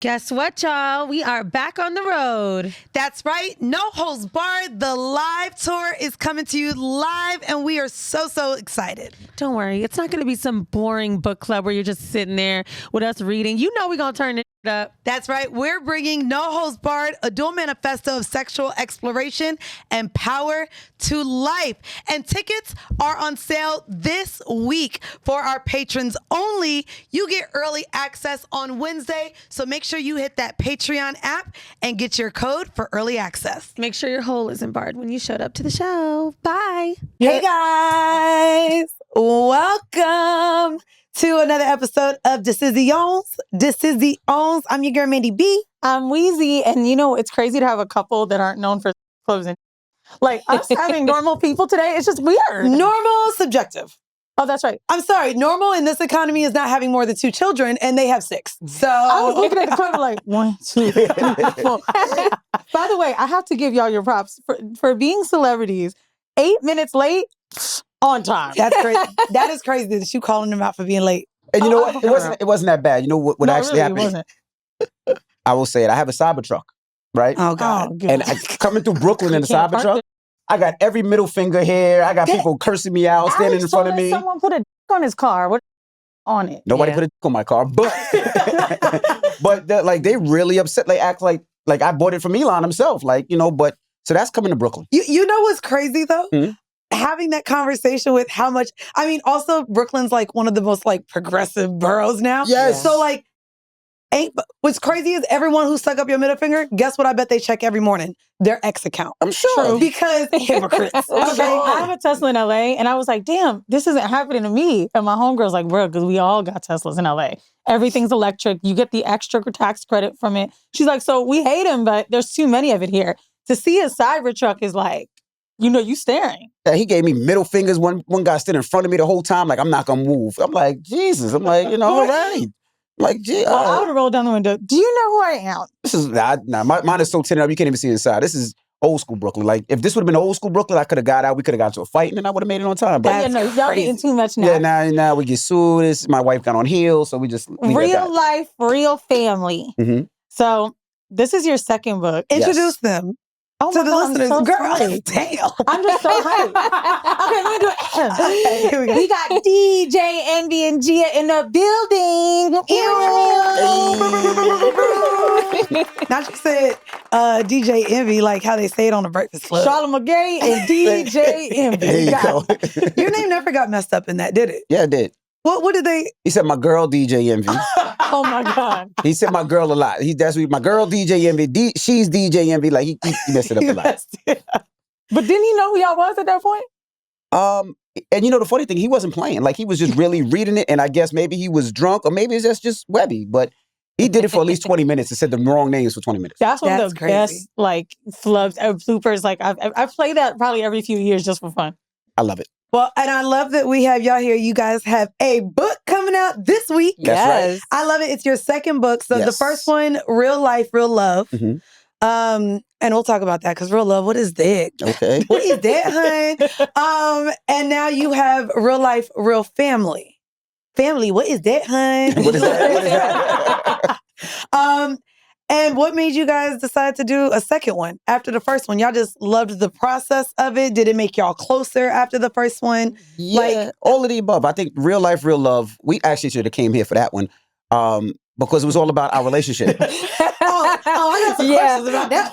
Guess what, y'all? We are back on the road. That's right. No Holds Barred. The live tour is coming to you live, and we are so excited. Don't worry. It's not going to be some boring book club where you're just sitting there with us reading. You know we're going to turn it up. That's right. We're bringing No Holds Barred, a dual manifesto of sexual exploration and power to life. And tickets are on sale this week for our patrons only. You get early access on Wednesday, so make sure you hit that Patreon app and get your code for early access. Make sure your hole isn't barred when you showed up to the show. Bye. Hey guys, welcome to another episode of Decisions. I'm your girl Mandii B. I'm Weezy, and you know it's crazy to have a couple that aren't known for closing. Like us having normal people today, it's just weird. Normal, subjective. Oh, that's right. I'm sorry. Normal in this economy is not having more than 2 children, and they have 6. So I was looking at the clock like 1, 2, 3, 4. By the way, I have to give y'all your props for being celebrities. 8 minutes late, on time. That's crazy. That is crazy that you calling them out for being late. And you know what? It wasn't that bad. You know what No, actually really, happened? It wasn't. I will say it. I have a Cybertruck, right? Oh God. And coming through Brooklyn in the Cybertruck, I got every middle finger here. I got people cursing me out, standing in front of me. Someone put a dick on his car. What on it? Nobody put a dick on my car, but like they really upset. They act like I bought it from Elon himself, like But so that's coming to Brooklyn. You know what's crazy though? Hmm? Having that conversation with how much. I mean, also Brooklyn's like one of the most like progressive boroughs now. Yes. So like, what's crazy is everyone who stuck up your middle finger. Guess what? I bet they check every morning their ex account. I'm sure because hypocrites. Okay, I have a Tesla in LA, and I was like, damn, this isn't happening to me. And my homegirl's like, bro, because we all got Teslas in LA. Everything's electric. You get the extra tax credit from it. She's like, so we hate him, but there's too many of it here. To see a Cybertruck is like, you staring. Yeah, he gave me middle fingers. One guy stood in front of me the whole time, like I'm not gonna move. I'm like, Jesus. I'm like, all right. Like, gee, well, I would have rolled down the window. Do you know who I am? This is mine is so tinted up you can't even see inside. This is old school Brooklyn. Like if this would have been old school Brooklyn, I could have got out. We could have got to a fight, and then I would have made it on time. But y'all getting too much now. Yeah, now we get sued. My wife got on heels, so we just real life, real family. Mm-hmm. So this is your second book. Introduce them. Oh to the God, listeners. so Girl, sorry. damn. I'm just so hyped. Okay, let me do it. Okay, here we go. We got DJ Envy and Gia in the building. Not you said DJ Envy, like how they say it on the Breakfast Club. Charlotte McGay and DJ Envy. There you go. Your name never got messed up in that, did it? Yeah, it did. What did they? He said my girl DJ Envy. Oh my God. He said my girl a lot. That's my girl DJ Envy. She's DJ Envy. Like he messed it up a lot. But didn't he know who y'all was at that point? And the funny thing, he wasn't playing. Like he was just really reading it, and I guess maybe he was drunk, or maybe it's just Webby. But he did it for at least 20 minutes and said the wrong names for 20 minutes. That's one of the best like flubs, bloopers. Like I play that probably every few years just for fun. I love it. Well, and I love that we have y'all here. You guys have a book coming out this week. That's right. I love it. It's your second book. So the first one, Real Life, Real Love. Mm-hmm. And we'll talk about that because real love, what is that? Okay. What is that, hun? And now you have Real Life, Real Family. Family, what is that, hun? What is that? And what made you guys decide to do a second one after the first one? Y'all just loved the process of it? Did it make y'all closer after the first one? Yeah, all of the above. I think Real Life, Real Love, we actually should have came here for that one because it was all about our relationship. I got some questions about that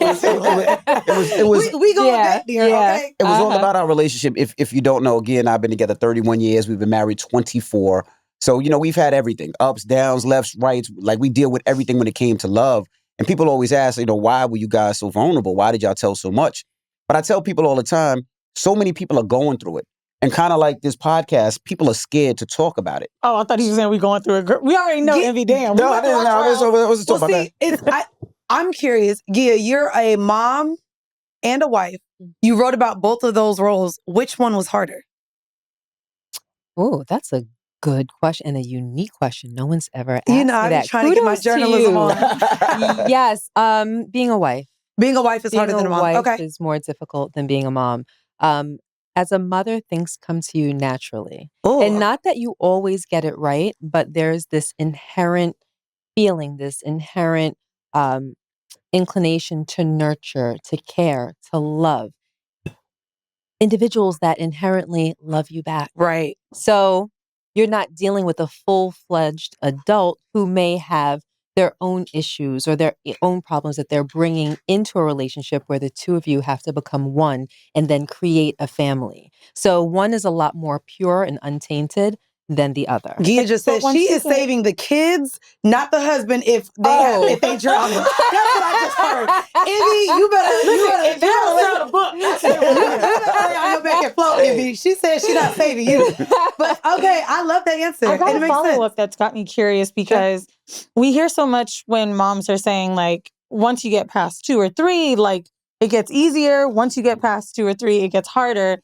one. We going back there, okay? It was all about our relationship. If you don't know, Gia and I have been together 31 years. We've been married 24. So, we've had everything. Ups, downs, lefts, rights. Like, we deal with everything when it came to love. And people always ask, why were you guys so vulnerable? Why did y'all tell so much? But I tell people all the time, so many people are going through it. And kind of like this podcast, people are scared to talk about it. Oh, I thought he was saying we going through it. We already know Envy. Damn. No, I didn't know. I wasn't talking about that. I'm curious, Gia, you're a mom and a wife. You wrote about both of those roles. Which one was harder? Oh, that's a good question and a unique question. No one's ever asked I'm that. trying to get my journalism on. Yes, being a wife. Being a wife is harder than a mom. Being a wife okay. is more difficult than being a mom. As a mother, things come to you naturally. Ooh. And not that you always get it right, but there's this inherent feeling, this inherent inclination to nurture, to care, to love. Individuals that inherently love you back. Right. So you're not dealing with a full-fledged adult who may have their own issues or their own problems that they're bringing into a relationship where the two of you have to become one and then create a family. So one is a lot more pure and untainted than the other. Gia just said she is saving the kids, not the husband, if they drown. That's what I just heard. Ivy, you better If they're on a book, hurry on your back and float, Ivy. She said she's not saving you. But okay, I love that answer. I got It a makes sense. follow-up that's got me curious because we hear so much when moms are saying, like, once you get past 2 or 3, like, it gets easier. Once you get past 2 or 3, it gets harder.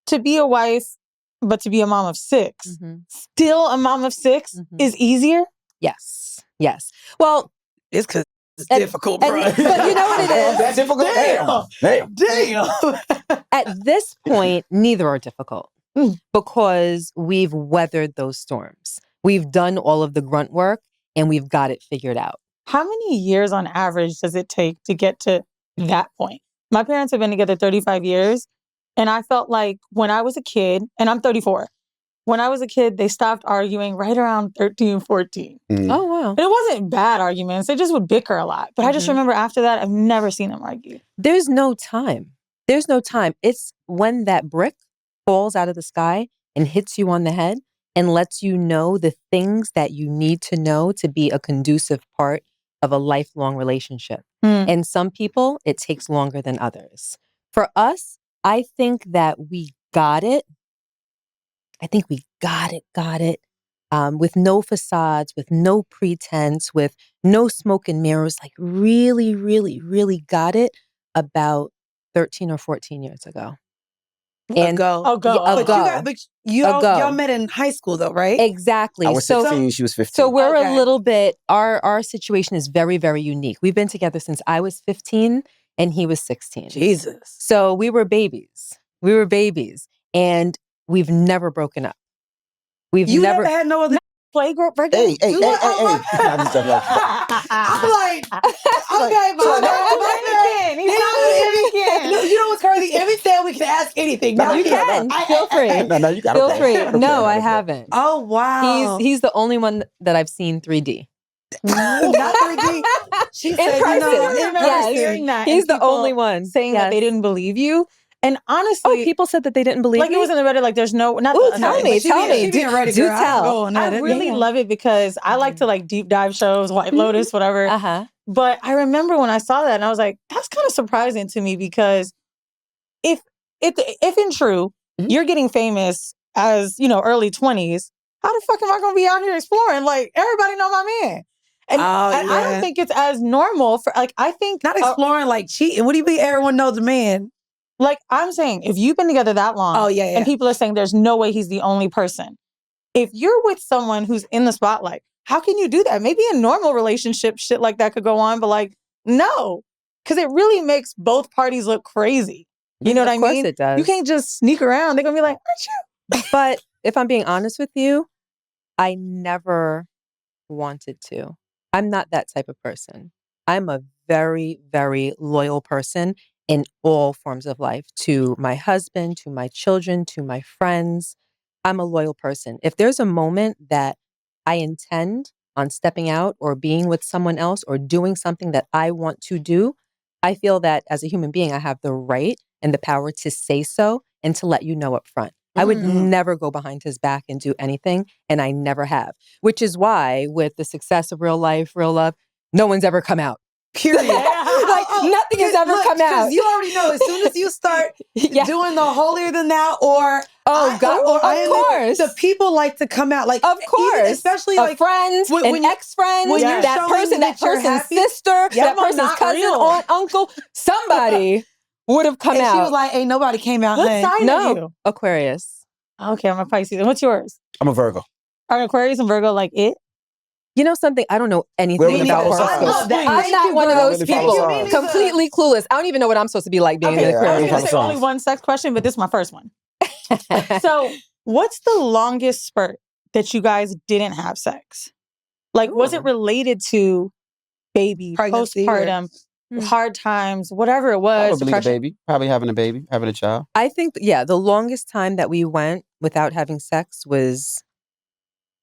To be a wife, but to be a mom of 6, still a mom of 6 is easier? Yes. Yes. Well, it's because it's difficult, bro. But you know what it is? That's difficult. Damn. At this point, neither are difficult because we've weathered those storms. We've done all of the grunt work and we've got it figured out. How many years on average does it take to get to that point? My parents have been together 35 years. And I felt like when I was a kid, and I'm 34, when I was a kid, they stopped arguing right around 13, 14. Oh, wow. And it wasn't bad arguments. They just would bicker a lot. But I just remember after that, I've never seen them argue. There's no time. There's no time. It's when that brick falls out of the sky and hits you on the head and lets you know the things that you need to know to be a conducive part of a lifelong relationship. And some people, it takes longer than others. For us, I think that we got it. I think we got it. With no facades, with no pretense, with no smoke and mirrors, like really, really, really got it about 13 or 14 years ago. Ago. But y'all met in high school though, right? Exactly. I was 16, she was 15. So we're a little bit, our situation is very, very unique. We've been together since I was 15 and he was 16. Jesus. So we were babies. And we've never broken up. You never had no other playgroup? Hey. I'm like, okay, but you know what's crazy? Every day we can ask anything. No, you can. Feel free. No, you got Feel free. No, I haven't. Oh, wow. He's the only one that I've seen 3D. Not 3D. She said, yes. He's the only one saying that they didn't believe you. And honestly, people said that they didn't believe like me. it was in the Reddit, like there's no, not tell me. Do tell. I really love it because I like to like deep dive shows, White Lotus, whatever. But I remember when I saw that and I was like, that's kind of surprising to me because if in true, you're getting famous as, early 20s, how the fuck am I going to be out here exploring? Like everybody know my man. And I don't think it's as normal for like, I think not exploring like cheating. What do you mean everyone knows the man? Like I'm saying, if you've been together that long and people are saying there's no way he's the only person. If you're with someone who's in the spotlight, how can you do that? Maybe in normal relationships, shit like that could go on, but like, no. Because it really makes both parties look crazy. You know what I mean? Of course it does. You can't just sneak around. They're going to be like, aren't you? But if I'm being honest with you, I never wanted to. I'm not that type of person. I'm a very, very loyal person in all forms of life, to my husband, to my children, to my friends. I'm a loyal person. If there's a moment that I intend on stepping out or being with someone else or doing something that I want to do, I feel that as a human being, I have the right and the power to say so and to let you know up front. I would never go behind his back and do anything, and I never have. Which is why, with the success of Real Life, Real Love, no one's ever come out. Period. Like nothing has ever come out. You already know as soon as you start doing the holier than thou or of course, the people like to come out. Like of course, even, especially like friends, an ex-friend, that person's sister, that person's cousin, aunt, uncle, somebody would have come out. She was like, "Ain't nobody came out." What sign are you? Aquarius. Okay, I'm a Pisces. And what's yours? I'm a Virgo. Are Aquarius and Virgo like it? You know something? I don't know anything about horoscopes. I'm not one of those people. Completely clueless. I don't even know what I'm supposed to be like being an Aquarius. I was say only one sex question, but this is my first one. So, what's the longest spurt that you guys didn't have sex? Like, was Ooh. it related to baby, Pregnancy or- postpartum, hard times, whatever it was? Probably the baby. Probably having a baby, having a child. I think, the longest time that we went without having sex was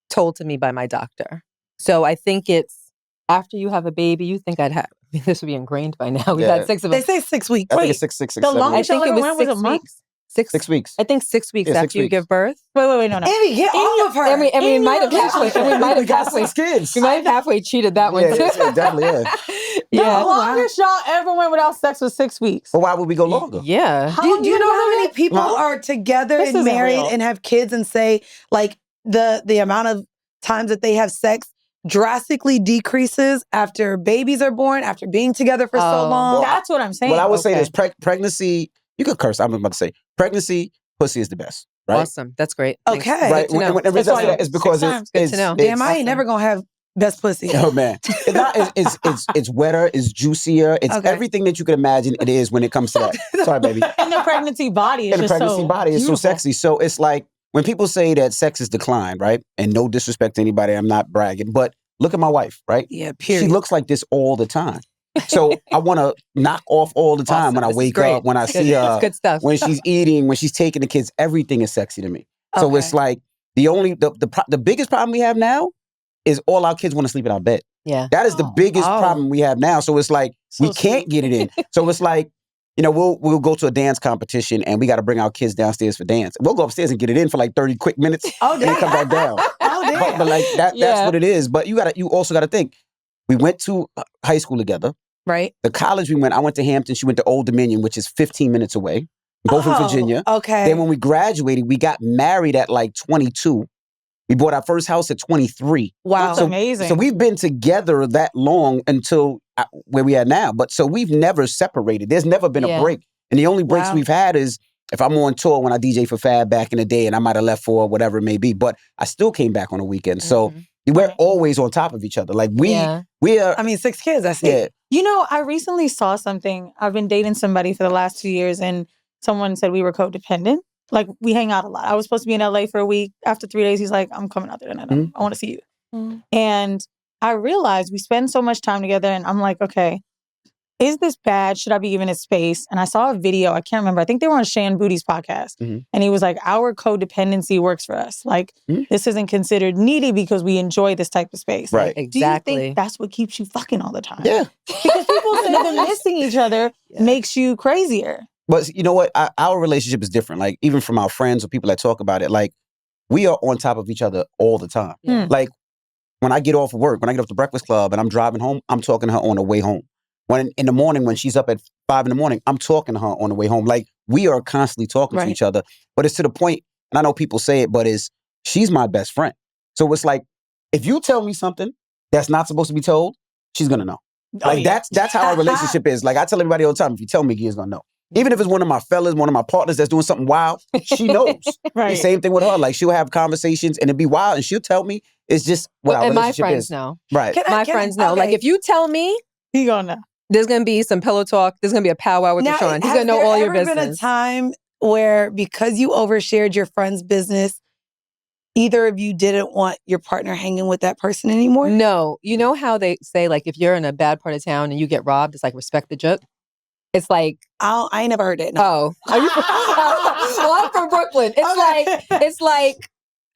told to me by my doctor. So I think it's after you have a baby, you think I'd have, this would be ingrained by now. We've had 6 of They us. say 6 weeks. I think Wait, it's six, the 7 longest I weeks. think it y'all was ever went was 6 a month? weeks. 6 weeks. I think 6 weeks Yeah, 6 after you weeks. give birth. Wait, no. Amy, get off of her. And we might have your halfway. And we might have got halfway. 6 kids. We might have halfway cheated that one Yeah, too. yeah, definitely, yeah. The Yeah. longest y'all ever went without sex was 6 weeks. But why would we go longer? Yeah. How Do long you know how many together? people Huh? are together This and isn't married real. and have kids and say like the amount of times that they have sex drastically decreases after babies are born, after being together for so Oh. long? That's what I'm saying. Well, I would say Okay. this: pregnancy. You could curse. I'm about to say pregnancy. Pussy is the best, right? Awesome. That's great. Okay. Thanks. Right. Good to know. And the reason I say that is because Six times. Good it's to know. Damn, I ain't Awesome. never gonna have best pussy. Oh man, it's not. It's wetter. It's juicier. It's Okay. everything that you can imagine. It is when it comes to that. Sorry, baby. And the pregnancy body is And the just pregnancy so body is so beautiful. sexy. So it's like when people say that sex has declined, right? And no disrespect to anybody, I'm not bragging, but look at my wife, right? Yeah, She period. looks like this all the time. So I want to knock off all the time Awesome. when I This is wake great. up, when I Good. see her, It's good stuff. when she's eating, when she's taking the kids. Everything is sexy to me. So Okay. it's like the biggest problem we have now is all our kids want to sleep in our bed. Yeah. That is the biggest Oh. problem we have now. So it's like So we can't get it in. So it's like, we'll go to a dance competition and we got to bring our kids downstairs for dance. We'll go upstairs and get it in for like 30 quick minutes Oh, and then come back down. Oh, damn. But like that's Yeah. what it is. But you also got to think. We went to high school together. Right. The college we went, I went to Hampton. She went to Old Dominion, which is 15 minutes away. Both in Oh, Virginia. Okay. Then when we graduated, we got married at like 22. We bought our first house at 23. wow. That's amazing. So we've been together that long until where we are now. But so we've never separated. There's never been Yeah. a break. And the only breaks Wow. we've had is if I'm on tour when I DJ for Fab back in the day and I might have left for whatever it may be. But I still came back on the weekend. So we're always on top of each other. Like we are. I mean, 6 kids, I see. Yeah. You know, I recently saw something. I've been dating somebody for the last 2 years, and someone said we were codependent. Like, we hang out a lot. I was supposed to be in LA for a week. After 3 days, he's like, I'm coming out there tonight. Mhm. I want to see you. Mhm. And I realized we spend so much time together, and I'm like, okay, is this bad? Should I be giving it space? And I saw a video. I can't remember. I think they were on Shan Booty's podcast. Mhm. And he was like, our codependency works for us. Like, Mhm. this isn't considered needy because we enjoy this type of space. Right. Do you Exactly. think that's what keeps you fucking all the time? Yeah. Because people say them missing each other makes you crazier. But you know what? Our relationship is different. Like even from our friends or people that talk about it, like we are on top of each other all the time. Yeah. Like when I get off of work, when I get off the Breakfast Club and I'm driving home, I'm talking to her on the way home. When in the morning, when she's up at 5 a.m, I'm talking to her on the way home. Like we are constantly talking to Right. each other. But it's to the point, and I know people say it, but she's my best friend. So it's like, if you tell me something that's not supposed to be told, she's gonna know. Like that's how our relationship is. Like I tell everybody all the time, if you tell me, Gia's gonna know. Even if it's one of my fellas, one of my partners that's doing something wild, she knows. Right. The same thing with her. Like she'll have conversations and it'd be wild, and she'll tell me it's just what our And my relationship friends is. know. Right. My friends know. Like if you tell me He gonna know. there's going to be some pillow talk, there's going to be a powwow with Now, Deshaun. He's has going to know there all your ever been a business. time where because you overshared your friend's business, either of you didn't want your partner hanging with that person anymore? No. You know how they say, like, if you're in a bad part of town and you get robbed, it's like respect the joke? It's like, I ain't never heard it. No. oh. Are you from, well, I'm from Brooklyn.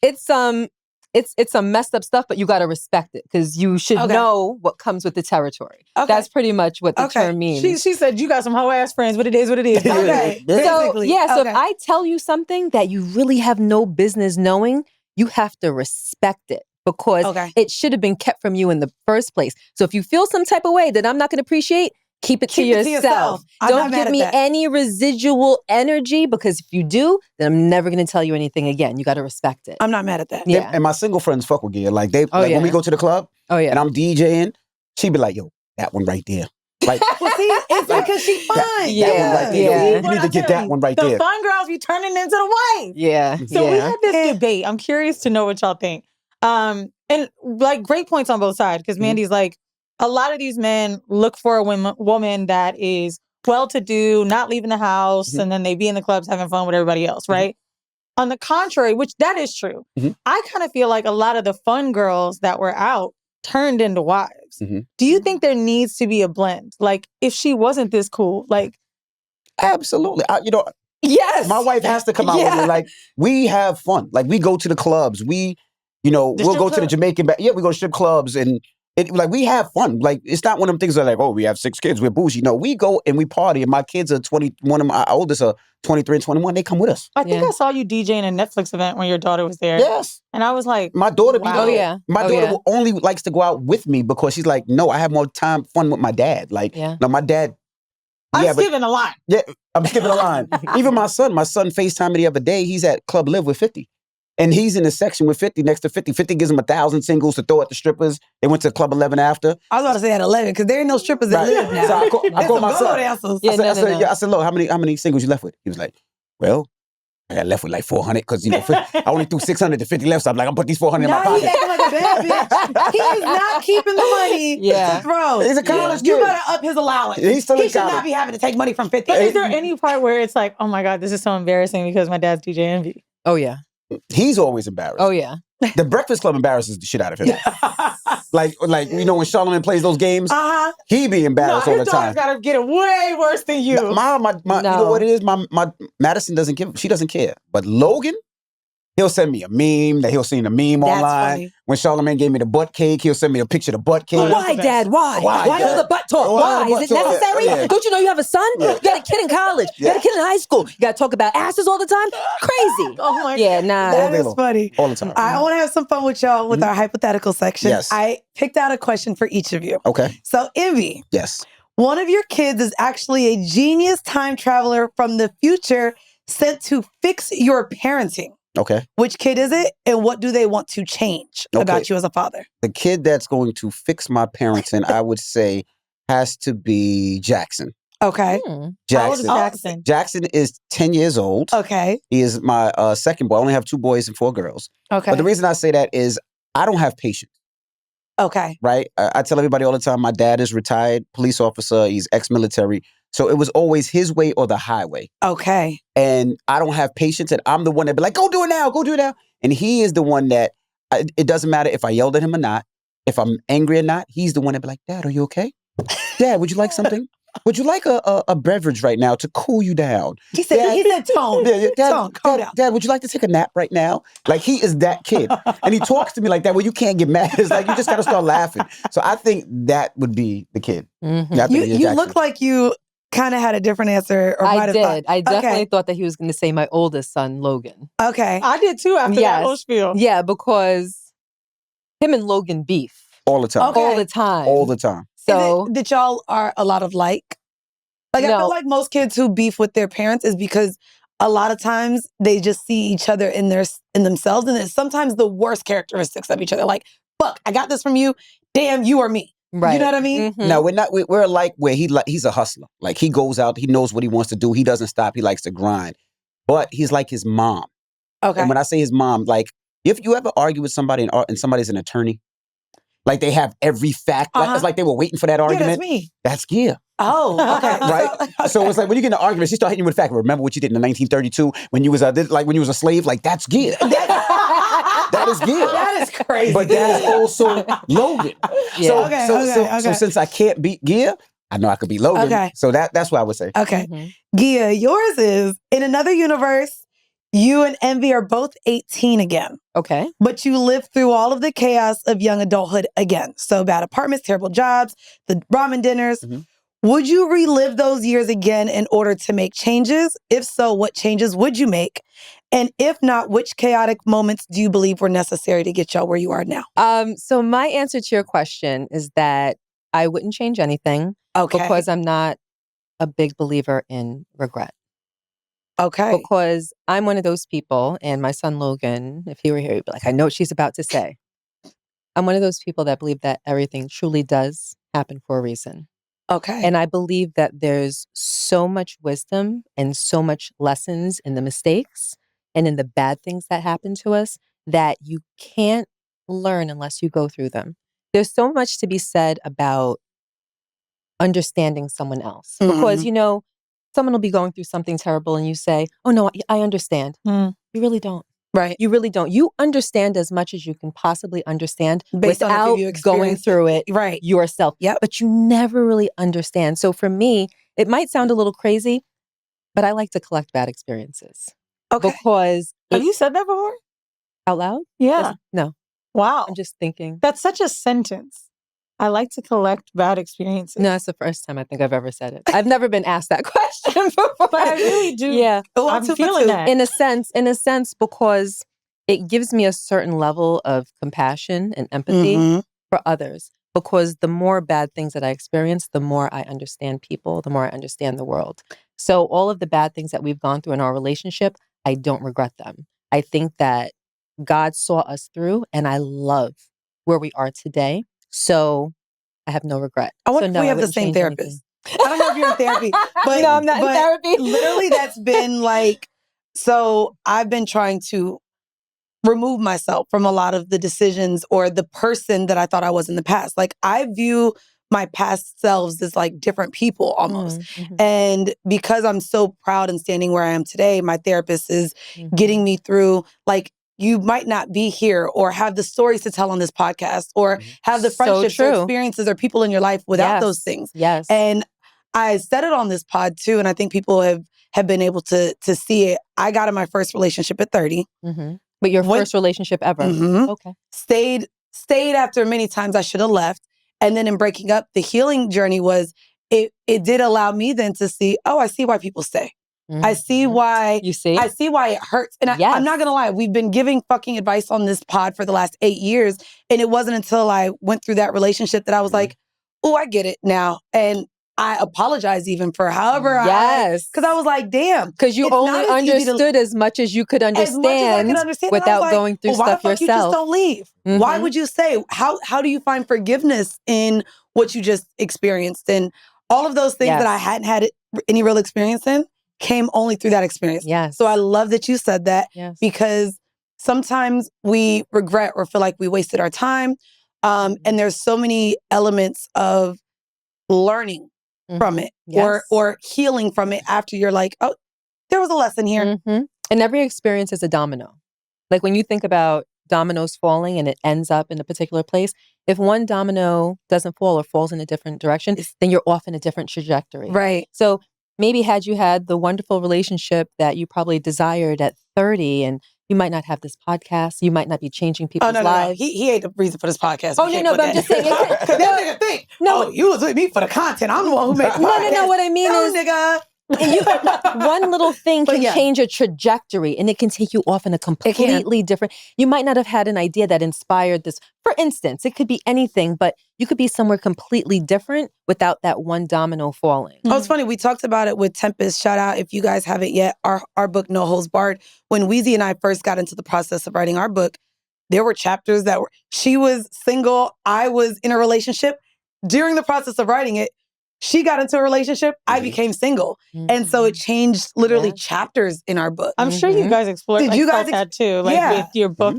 It's some messed up stuff, but you got to respect it because you should Okay. know what comes with the territory. Okay. That's pretty much what the Okay. term means. She said you got some hoe ass friends, but it is what it is. Okay. Yeah. So, Basically. so Okay. if I tell you something that you really have no business knowing, you have to respect it because Okay. it should have been kept from you in the first place. So if you feel some type of way that I'm not going to appreciate, keep it to yourself. I'm not Don't mad give at me that. any residual energy because if you do, then I'm never going to tell you anything again. You got to respect it. I'm not mad at that. Yeah. And my single friends fuck with Gia. Like Oh, when yeah. we go to the club Oh, yeah. and I'm DJing, she be like, yo, that one right there. Like Well, see, it's because she's fine. that one Yeah. right there. Yeah. You need to get that one right the there. fun girls be turning into the wife. Yeah. So we yeah. had this debate. I'm curious to know what y'all think. And like great points on both sides because Mandi's like, a lot of these men look for a woman that is well-to-do, not leaving the house, and then they be in the clubs having fun with everybody else, right? On the contrary, which that is true, I kind of feel like a lot of the fun girls that were out turned into wives. Mhm. Do you think there needs to be a blend? Like, if she wasn't this cool, like, Absolutely. yes, My wife has to come out with me. Like, we have fun. Like, we go to the clubs. We'll go to the Jamaican. We go to strip clubs and we have fun. Like, it's not one of them things that are like, oh, we have 6 kids, we're bougie. No, we go and we party. And my kids are 20. One of my oldest are 23 and 21. They come with us. I think I saw you DJing a Netflix event when your daughter was there. Yes. And I was like, my daughter be wow. there. My daughter only likes to go out with me because she's like, no, I have more fun with my dad. Like, no, my dad. I'm skipping a line. Yeah, I'm skipping a line. Even my son FaceTimed me the other day. He's at Club Live with 50. And he's in the section with 50 next to 50. 50 gives him 1,000 singles to throw at the strippers. They went to Club 11 after. I was about to say at 11 because there ain't no strippers that live now. So I called my son. I said, look, how many singles you left with? He was like, well, I got left with like 400 because, I only threw 600 to 50 left. So I'm like, I'm put these 400 in my pocket. He's acting like a bad bitch. He is not keeping the money to throw. He's a college kid. You better up his allowance. He should not be having to take money from 50. But is there any part where it's like, oh my God, this is so embarrassing because my dad's DJ Envy? Oh, yeah. He's always embarrassed. Oh, yeah. The Breakfast Club embarrasses the shit out of him. like when Charlamagne plays those games, he be embarrassed all the time. His daughter's got to get it way worse than you. My you know what it is? My Madison doesn't give. She doesn't care. But Logan, he'll send me a meme that he'll see in a meme online. Funny. When Charlamagne gave me the butt cake, he'll send me a picture of the butt cake. Why, Dad? Why? Why, Why all the butt talk? Why? Is it necessary? Yeah. Don't you know you have a son? You got a kid in college. You got a kid in high school. You got to talk about asses all the time? Crazy. Oh my God. Nah. That is funny. All the time. I want to have some fun with y'all with our hypothetical section. Yes. I picked out a question for each of you. Okay. So, Envy. Yes. One of your kids is actually a genius time traveler from the future sent to fix your parenting. Okay. Which kid is it, and what do they want to change about you as a father? The kid that's going to fix my parenting, I would say, has to be Jackson. Okay. Jackson. How old is Jackson? Jackson is 10 years old. Okay. He is my second boy. I only have 2 boys and 4 girls. Okay. But the reason I say that is I don't have patience. Okay. Right? I tell everybody all the time, my dad is retired police officer. He's ex-military. So it was always his way or the highway. Okay. And I don't have patience. And I'm the one that be like, go do it now. Go do it now. And he is the one that, it doesn't matter if I yelled at him or not, if I'm angry or not, he's the one that be like, Dad, are you okay? Dad, would you like something? Would you like a beverage right now to cool you down? He said, Tone. Tone, calm down. Dad, would you like to take a nap right now? Like, he is that kid. And he talks to me like that. Well, you can't get mad. It's like, you just got to start laughing. So I think that would be the kid. Mm-hmm. Yeah, You look like you kind of had a different answer. Or I did. Thought. I definitely thought that he was going to say my oldest son, Logan. Okay. I did too after that whole spiel. Yeah, because him and Logan beef. All the time. Okay. All the time. All the time. So that y'all are a lot of like? Like, I feel like most kids who beef with their parents is because a lot of times they just see each other in themselves, and it's sometimes the worst characteristics of each other. Like, fuck, I got this from you. Damn, you are me. Right. You know what I mean? Mm-hmm. No, we're alike where he's a hustler. Like, he goes out, he knows what he wants to do. He doesn't stop. He likes to grind. But he's like his mom. Okay. And when I say his mom, like, if you ever argue with somebody and somebody's an attorney, like they have every fact, it's like they were waiting for that argument. That's me. That's Gia. Oh, okay. Right? So it's like when you get in an argument, she start hitting you with a fact. Remember what you did in 1932 when you was a slave? Like, that's Gia. That is Gia. That is crazy. But that is also Logan. Yeah. So since I can't beat Gia, I know I could beat Logan. Okay. So that's what I would say. Okay. Mm-hmm. Gia, yours is, in another universe, you and Envy are both 18 again. Okay. But you lived through all of the chaos of young adulthood again. So bad apartments, terrible jobs, the ramen dinners. Mm-hmm. Would you relive those years again in order to make changes? If so, what changes would you make? And if not, which chaotic moments do you believe were necessary to get y'all where you are now? So my answer to your question is that I wouldn't change anything. Okay. Because I'm not a big believer in regret. Okay. Because I'm one of those people, and my son Logan, if he were here, he'd be like, I know what she's about to say. I'm one of those people that believe that everything truly does happen for a reason. Okay. And I believe that there's so much wisdom and so much lessons in the mistakes and in the bad things that happen to us that you can't learn unless you go through them. There's so much to be said about understanding someone else. Because, someone will be going through something terrible and you say, oh, no, I understand. You really don't. Right. You really don't. You understand as much as you can possibly understand Based on the without people you going experienced through it Right. yourself. Yep. But you never really understand. So for me, it might sound a little crazy, but I like to collect bad experiences. Okay. Because Have you said that before? out loud? Yeah. Yes. No, Wow. I'm just thinking. That's such a sentence. I like to collect bad experiences. No, it's the first time I think I've ever said it. I've never been asked that question before. But I really do. Yeah. Oh, I'm two for feeling two. that. In a sense, because it gives me a certain level of compassion and empathy Mhm. for others. Because the more bad things that I experience, the more I understand people, the more I understand the world. So all of the bad things that we've gone through in our relationship, I don't regret them. I think that God saw us through, and I love where we are today. So I have no regret. I wonder so if no, we I have the wouldn't same change therapist. anything. I don't know if you're in therapy, but No, I'm not in but therapy. literally, that's been like. So I've been trying to remove myself from a lot of the decisions or the person that I thought I was in the past. Like I view my past selves as like different people almost. Mhm. And because I'm so proud and standing where I am today, my therapist is getting me through like you might not be here or have the stories to tell on this podcast or have the So friendships or true. experiences or people in your life without those Yes. things. Yes. And I said it on this pod too, and I think people have been able to see it. I got in my first relationship at 30. Mhm. But your When- first relationship ever? Mhm. Okay. Stayed after many times I should have left. And then in breaking up, the healing journey was it did allow me then to see, oh, I see why people stay. I see why You see? I see why it hurts. And Yes. I'm not gonna lie, we've been giving fucking advice on this pod for the last 8 years. And it wasn't until I went through that relationship that I was like, oh, I get it now. And I apologize even for however Yes. because I was like, damn. Because you it's only not as easy to- understood as much as you could as much as I understand could understand, and I was without like, going through well, why stuff the fuck you just yourself. don't leave? Why Mhm. would you say? How do you find forgiveness in what you just experienced? And all of those things that I Yes. hadn't had any real experience in came only through that experience. Yes. So I love that you said that Yes. because sometimes we regret or feel like we wasted our time. And there's so many elements of learning from it Yes. or healing from it after you're like, oh, there was a lesson here. And every experience is a domino. Like when you think about dominoes falling and it ends up in a particular place, if one domino doesn't fall or falls in a different direction, then you're off in a different trajectory. Right. So maybe had you had the wonderful relationship that you probably desired at 30, and you might not have this podcast, you might not be changing people's no. lives. He ain't the reason for this podcast. Oh, no, but I'm just saying. Because that nigga think, No. oh, you was with me for the content. I'm the one who made the podcast. No. What I mean No, is, nigga. one little thing But can yeah. change a trajectory, and it can take you off in a completely different. You might not have had an idea that inspired this. For instance, it could be anything, but you could be somewhere completely different without that one domino falling. Oh, it's funny. We talked about it with Tempest. Shout out if you guys haven't yet. Our book, No Holds Barred. When Weezy and I first got into the process of writing our book, there were chapters that were, she was single, I was in a relationship. During the process of writing it, she got into a relationship, I became single. And so it changed literally chapters in our book. I'm sure you guys explored Did you guys felt that too, like with your book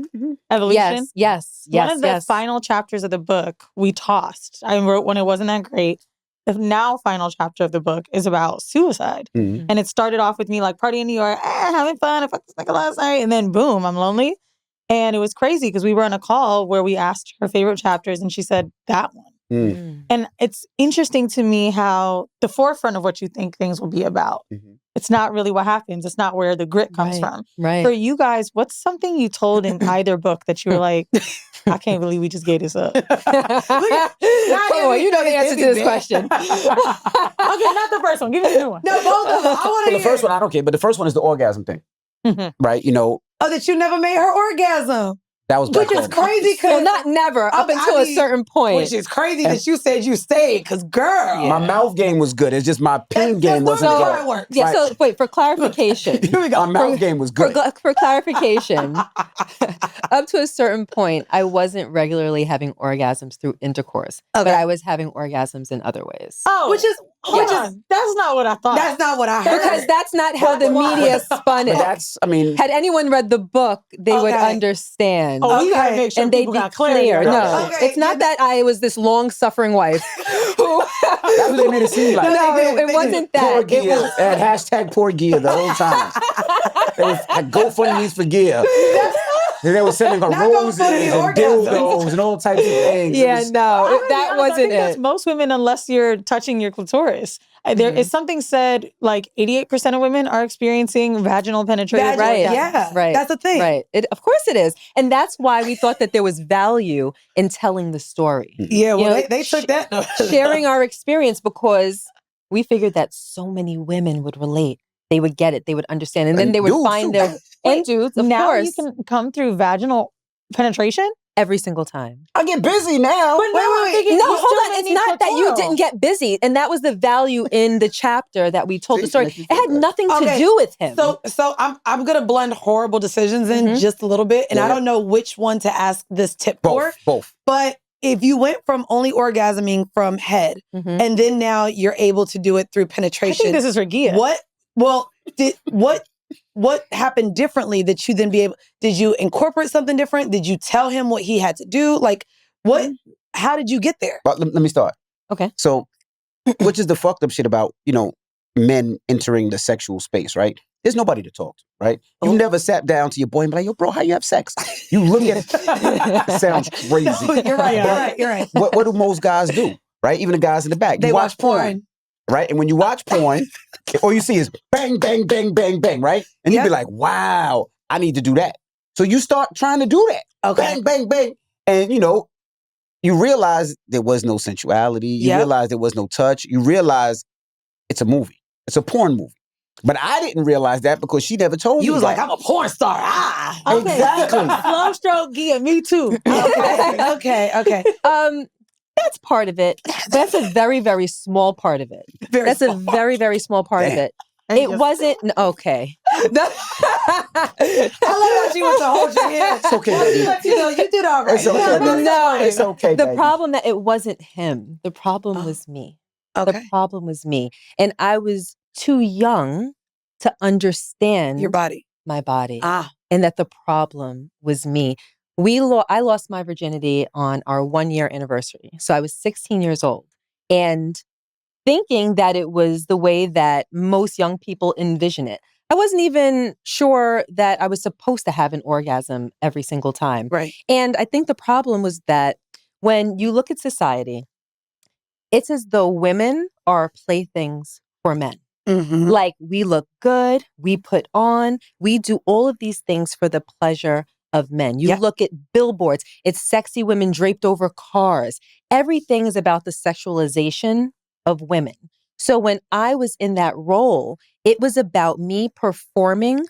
evolution. Yes. One of the final chapters of the book we tossed. I wrote when it wasn't that great. The now final chapter of the book is about suicide. And it started off with me like partying in New York, having fun, I fucked this nigga last night. And then boom, I'm lonely. And it was crazy because we were on a call where we asked her favorite chapters and she said that one. And it's interesting to me how the forefront of what you think things will be about. It's not really what happens. It's not where the grit comes from. Right. For you guys, what's something you told in either book that you were like, I can't believe we just gave this up? Come on, you know the answer to this question. Okay, not the first one. Give me the new one. No, both of them. I want to The first one, I don't care, but the first one is the orgasm thing. Right? You know, Oh, that you never made her orgasm. that was back Which is home. crazy Well, because not never, up until a certain point. Which is crazy that you said you stayed, because girl. My mouth game was good. It's just my pen game wasn't not good. how it works. Yeah, Right. so wait, for clarification. Here we go. My mouth game was good. For clarification, up to a certain point, I wasn't regularly having orgasms through intercourse, but I was having orgasms in other ways. Oh, Which is that's not what I thought. that's not what I heard. Because that's not how the media spun But it. that's, I mean, Had anyone read the book, they would Okay. understand. Oh, we gotta Okay. make sure And they'd people be got clarity. clear. on No, that. Okay. it's not that I was this long-suffering wife. Who, that's what they made it seem like. no, they did. it wasn't Poor that. It Gia. was Hashtag poor Gia the whole time. like GoFundMe's for Gia. And they were sending her Not roses GoFundMe, and orgasms. dildos and all types of things. Yeah, no, I'm gonna be that honest, I wasn't think that's it. most women, unless you're touching your clitoris. There is something said like 88% of women are experiencing vaginal penetrative Right. orgasms. Yeah. Right. That's the thing. Right. Of course it is. And that's why we thought that there was value in telling the story. Yeah, well, You know, they took that. Sharing our experience because we figured that so many women would relate. They would get it. They would understand. And then And they would dudes, find too. their... And dudes, of Now course. you can come through vaginal penetration. Every single time. I get busy now. But now I'm thinking, No, you hold still on. may It's need not that you clitoral. didn't get busy. And that was the value in the chapter that we told the See, story. make you It feel had good. nothing to Okay, do with him. So I'm gonna blend horrible decisions in just a little bit, and I Yeah. don't know which one to ask this tip for. Both. But if you went from only orgasming from head, Mhm. and then now you're able to do it through I penetration, think this is for Gia. what? Well, what happened differently that you then be able? Did you incorporate something different? Did you tell him what he had to do? Like what? How did you get there? But let me start. Okay. So, which is the fucked up shit about, men entering the sexual space, right? There's nobody to talk to, right? You never sat down to your boy and be like, yo, bro, how you have sex? You look at it. Sounds crazy. No, you're right. You're right. What do most guys do, right? Even the guys in the back. They You watch porn. right? And when you watch porn, all you see is bang, bang, bang, bang, bang, right? And you be Yep. like, wow, I need to do that. So you start trying to do that. Okay. Bang, bang, bang. And, you realize there was no sensuality. You Yep. realize there was no touch. You realize it's a movie. It's a porn movie. But I didn't realize that because she never told me. You was that. like, I'm a porn star. Ah. Okay. Exactly. Slow stroke, Gia. Me too. Okay. That's part of it. That's a very, very small part of it. That's a very, very small part of Damn. it. It wasn't okay. I love how she wants to hold your hand. It's okay, baby. You did all right. It's okay, baby. No, It's okay, the baby. problem that it wasn't him. The problem was me. Okay. The problem was me. And I was too young to understand Your body. my body. Ah. And that the problem was me. I lost my virginity on our 1-year anniversary. So I was 16 years old. And thinking that it was the way that most young people envision it. I wasn't even sure that I was supposed to have an orgasm every single time. Right. And I think the problem was that when you look at society, it's as though women are playthings for men. Mm-hmm. Like we look good, we put on, we do all of these things for the pleasure of men. You Yep. look at billboards, it's sexy women draped over cars. Everything is about the sexualization of women. So when I was in that role, it was about me performing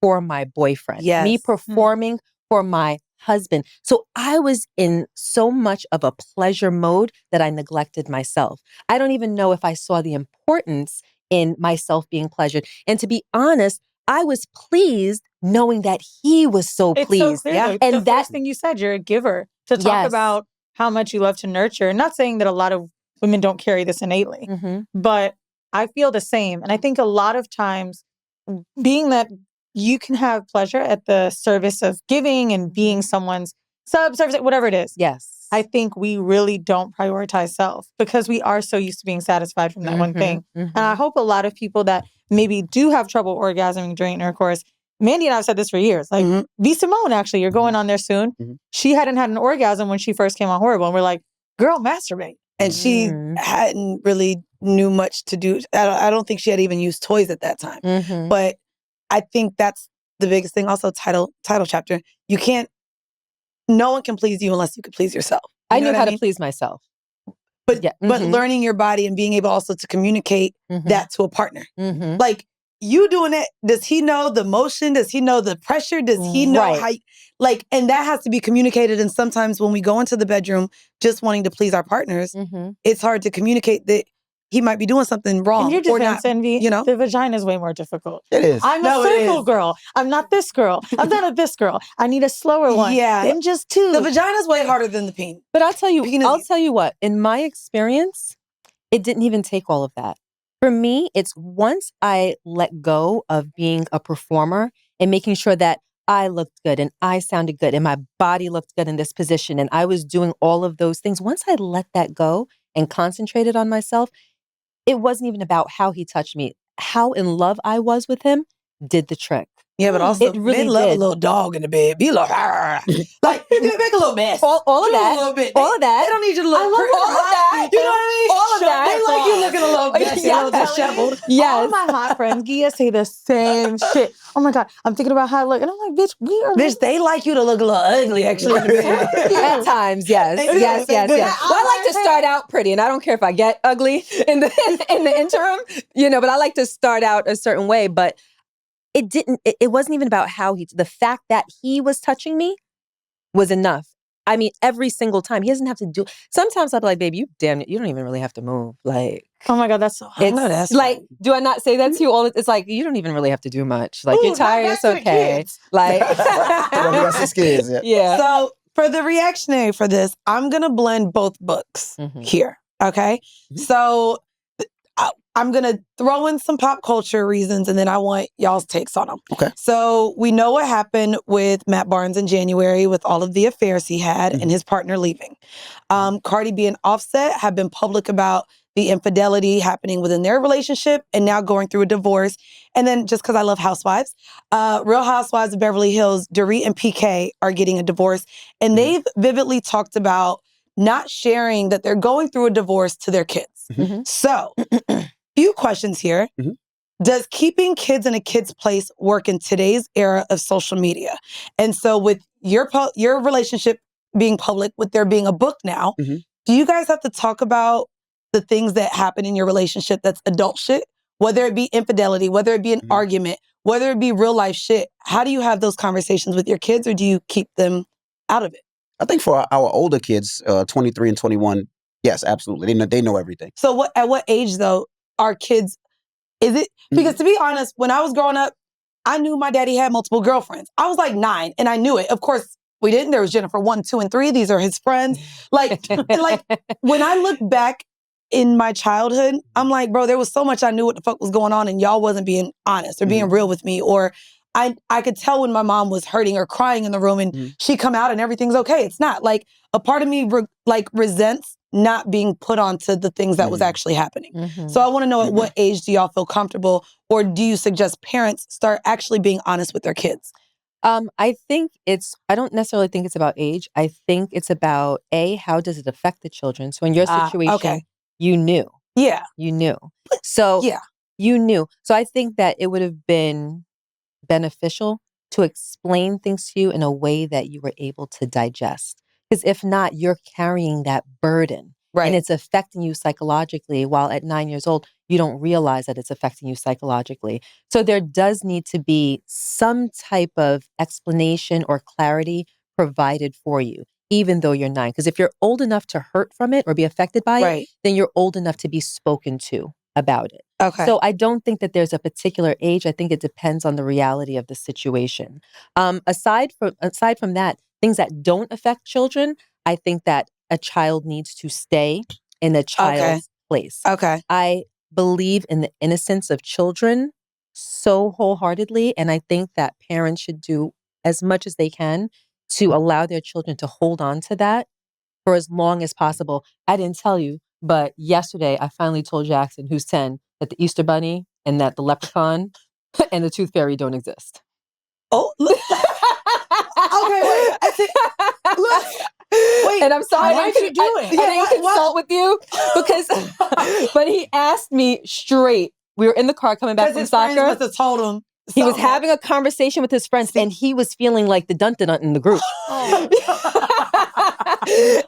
for my boyfriend, Yes. me performing for my husband. So I was in so much of a pleasure mode that I neglected myself. I don't even know if I saw the importance in myself being pleasured. And to be honest, I was pleased knowing that he was so It's pleased. so clear, Yeah. though. And the that- first thing you said, you're a giver. To talk Yes. about how much you love to nurture. Not saying that a lot of women don't carry this innately, Mhm. but I feel the same. And I think a lot of times, being that you can have pleasure at the service of giving and being someone's subservice, whatever it is. Yes. I think we really don't prioritize self because we are so used to being satisfied from that one Mhm, thing. mhm. And I hope a lot of people that maybe do have trouble orgasming during intercourse, Mandii and I have said this for years. Like, Mhm. V. Simone, actually, you're going on there soon. Mhm. She hadn't had an orgasm when she first came on Horrible. And we're like, girl, masturbate. And she Mm. hadn't really knew much to do. I don't think she had even used toys at that time. Mhm. But I think that's the biggest thing. Also, title chapter. You can't. No one can please you unless you can please yourself. You I know knew what how mean? to please myself. But Yeah. but Mhm. learning your body and being able also to communicate Mhm. that to a partner. Mhm. Like you doing it, does he know the motion? Does he know the pressure? Does he know Right. how and that has to be communicated. And sometimes when we go into the bedroom just wanting to please our partners, Mhm. it's hard to communicate that he might be doing something wrong In your or defense, not. Envy, you know? the vagina is way more difficult. It is. I'm No, a it circle is. girl. I'm not this girl. I'm not a this girl. I need a slower one. Yeah. Then just two. The vagina's way harder than the peen. But I'll tell Penis- you what, in my experience, it didn't even take all of that. For me, it's once I let go of being a performer and making sure that I looked good and I sounded good and my body looked good in this position and I was doing all of those things. Once I let that go and concentrated on myself, it wasn't even about how he touched me. How in love I was with him did the trick. Yeah, but also It really men love a did. little dog in the bed. Be like, like make a little mess. All of Do that. a little bit. All of that. They don't need you to look. I love all of that. You know what I mean? All of that. They like you looking a little messy, a little Yes. disheveled. All Yes. my hot friends, Gia, say the same shit. Oh my God, I'm thinking about how I look. And I'm like, bitch, we are. Bitch, they like you to look a little ugly, actually. In the bed. At times, yes, They do. yes, They yes, do. yes. Well, I like to start out pretty, and I don't care if I get ugly in the interim, but I like to start out a certain way. But it wasn't even about how the fact that he was touching me was enough. I mean, every single time. He doesn't have to do. Sometimes I'll be like, baby, you don't even really have to move. Like, Oh my God, that's so hot. it's like, do I not say that to you all? It's like, you don't even really have to do much. Like, you're tired, it's okay. Like, We got 6 kids. Yeah. yeah. So for the reactionary for this, I'm going to blend both books here. Okay. So I'm going to throw in some pop culture reasons and then I want y'all's takes on them. Okay. So we know what happened with Matt Barnes in January with all of the affairs he had and his partner leaving. Cardi B and Offset have been public about the infidelity happening within their relationship and now going through a divorce. And then just because I love housewives, Real Housewives of Beverly Hills, Dorit and PK are getting a divorce. And they've vividly talked about not sharing that they're going through a divorce to their kids. So, few questions here. Does keeping kids in a kid's place work in today's era of social media? And so with your relationship being public, with there being a book now, do you guys have to talk about the things that happen in your relationship that's adult shit? Whether it be infidelity, whether it be an argument, whether it be real life shit. How do you have those conversations with your kids or do you keep them out of it? I think for our older kids, 23 and 21, yes, absolutely. They know everything. So at what age though are kids, is it, because to be honest, when I was growing up, I knew my daddy had multiple girlfriends. I was like 9 and I knew it. Of course, we didn't. There was Jennifer 1, 2, and 3. These are his friends. Like when I look back in my childhood, I'm like, bro, there was so much I knew what the fuck was going on and y'all wasn't being honest or being real with me. Or I could tell when my mom was hurting or crying in the room and she come out and everything's okay. It's not. Like a part of me resents not being put onto the things that was actually happening. So I want to know at what age do y'all feel comfortable, or do you suggest parents start actually being honest with their kids? I don't necessarily think it's about age. I think it's about how does it affect the children? So in your situation, you knew. Yeah. You knew. So you knew. So I think that it would have been beneficial to explain things to you in a way that you were able to digest. Because if not, you're carrying that burden. Right. And it's affecting you psychologically, while at 9 years old, you don't realize that it's affecting you psychologically. So there does need to be some type of explanation or clarity provided for you, even though you're 9. Because if you're old enough to hurt from it or be affected by it, then you're old enough to be spoken to about it. Okay. So I don't think that there's a particular age. I think it depends on the reality of the situation. Aside from that, things that don't affect children, I think that a child needs to stay in a child's place. Okay. I believe in the innocence of children so wholeheartedly, and I think that parents should do as much as they can to allow their children to hold on to that for as long as possible. I didn't tell you, but yesterday I finally told Jackson, who's 10, that the Easter Bunny and that the leprechaun and the Tooth Fairy don't exist. Oh, look. Okay, wait. I said, look. Wait, and I'm sorry. why did you do it? I didn't consult with you because, but he asked me straight. We were in the car coming back from soccer. His friends must have told him. He was having a conversation with his friends, and he was feeling like the dun-dun-dun in the group.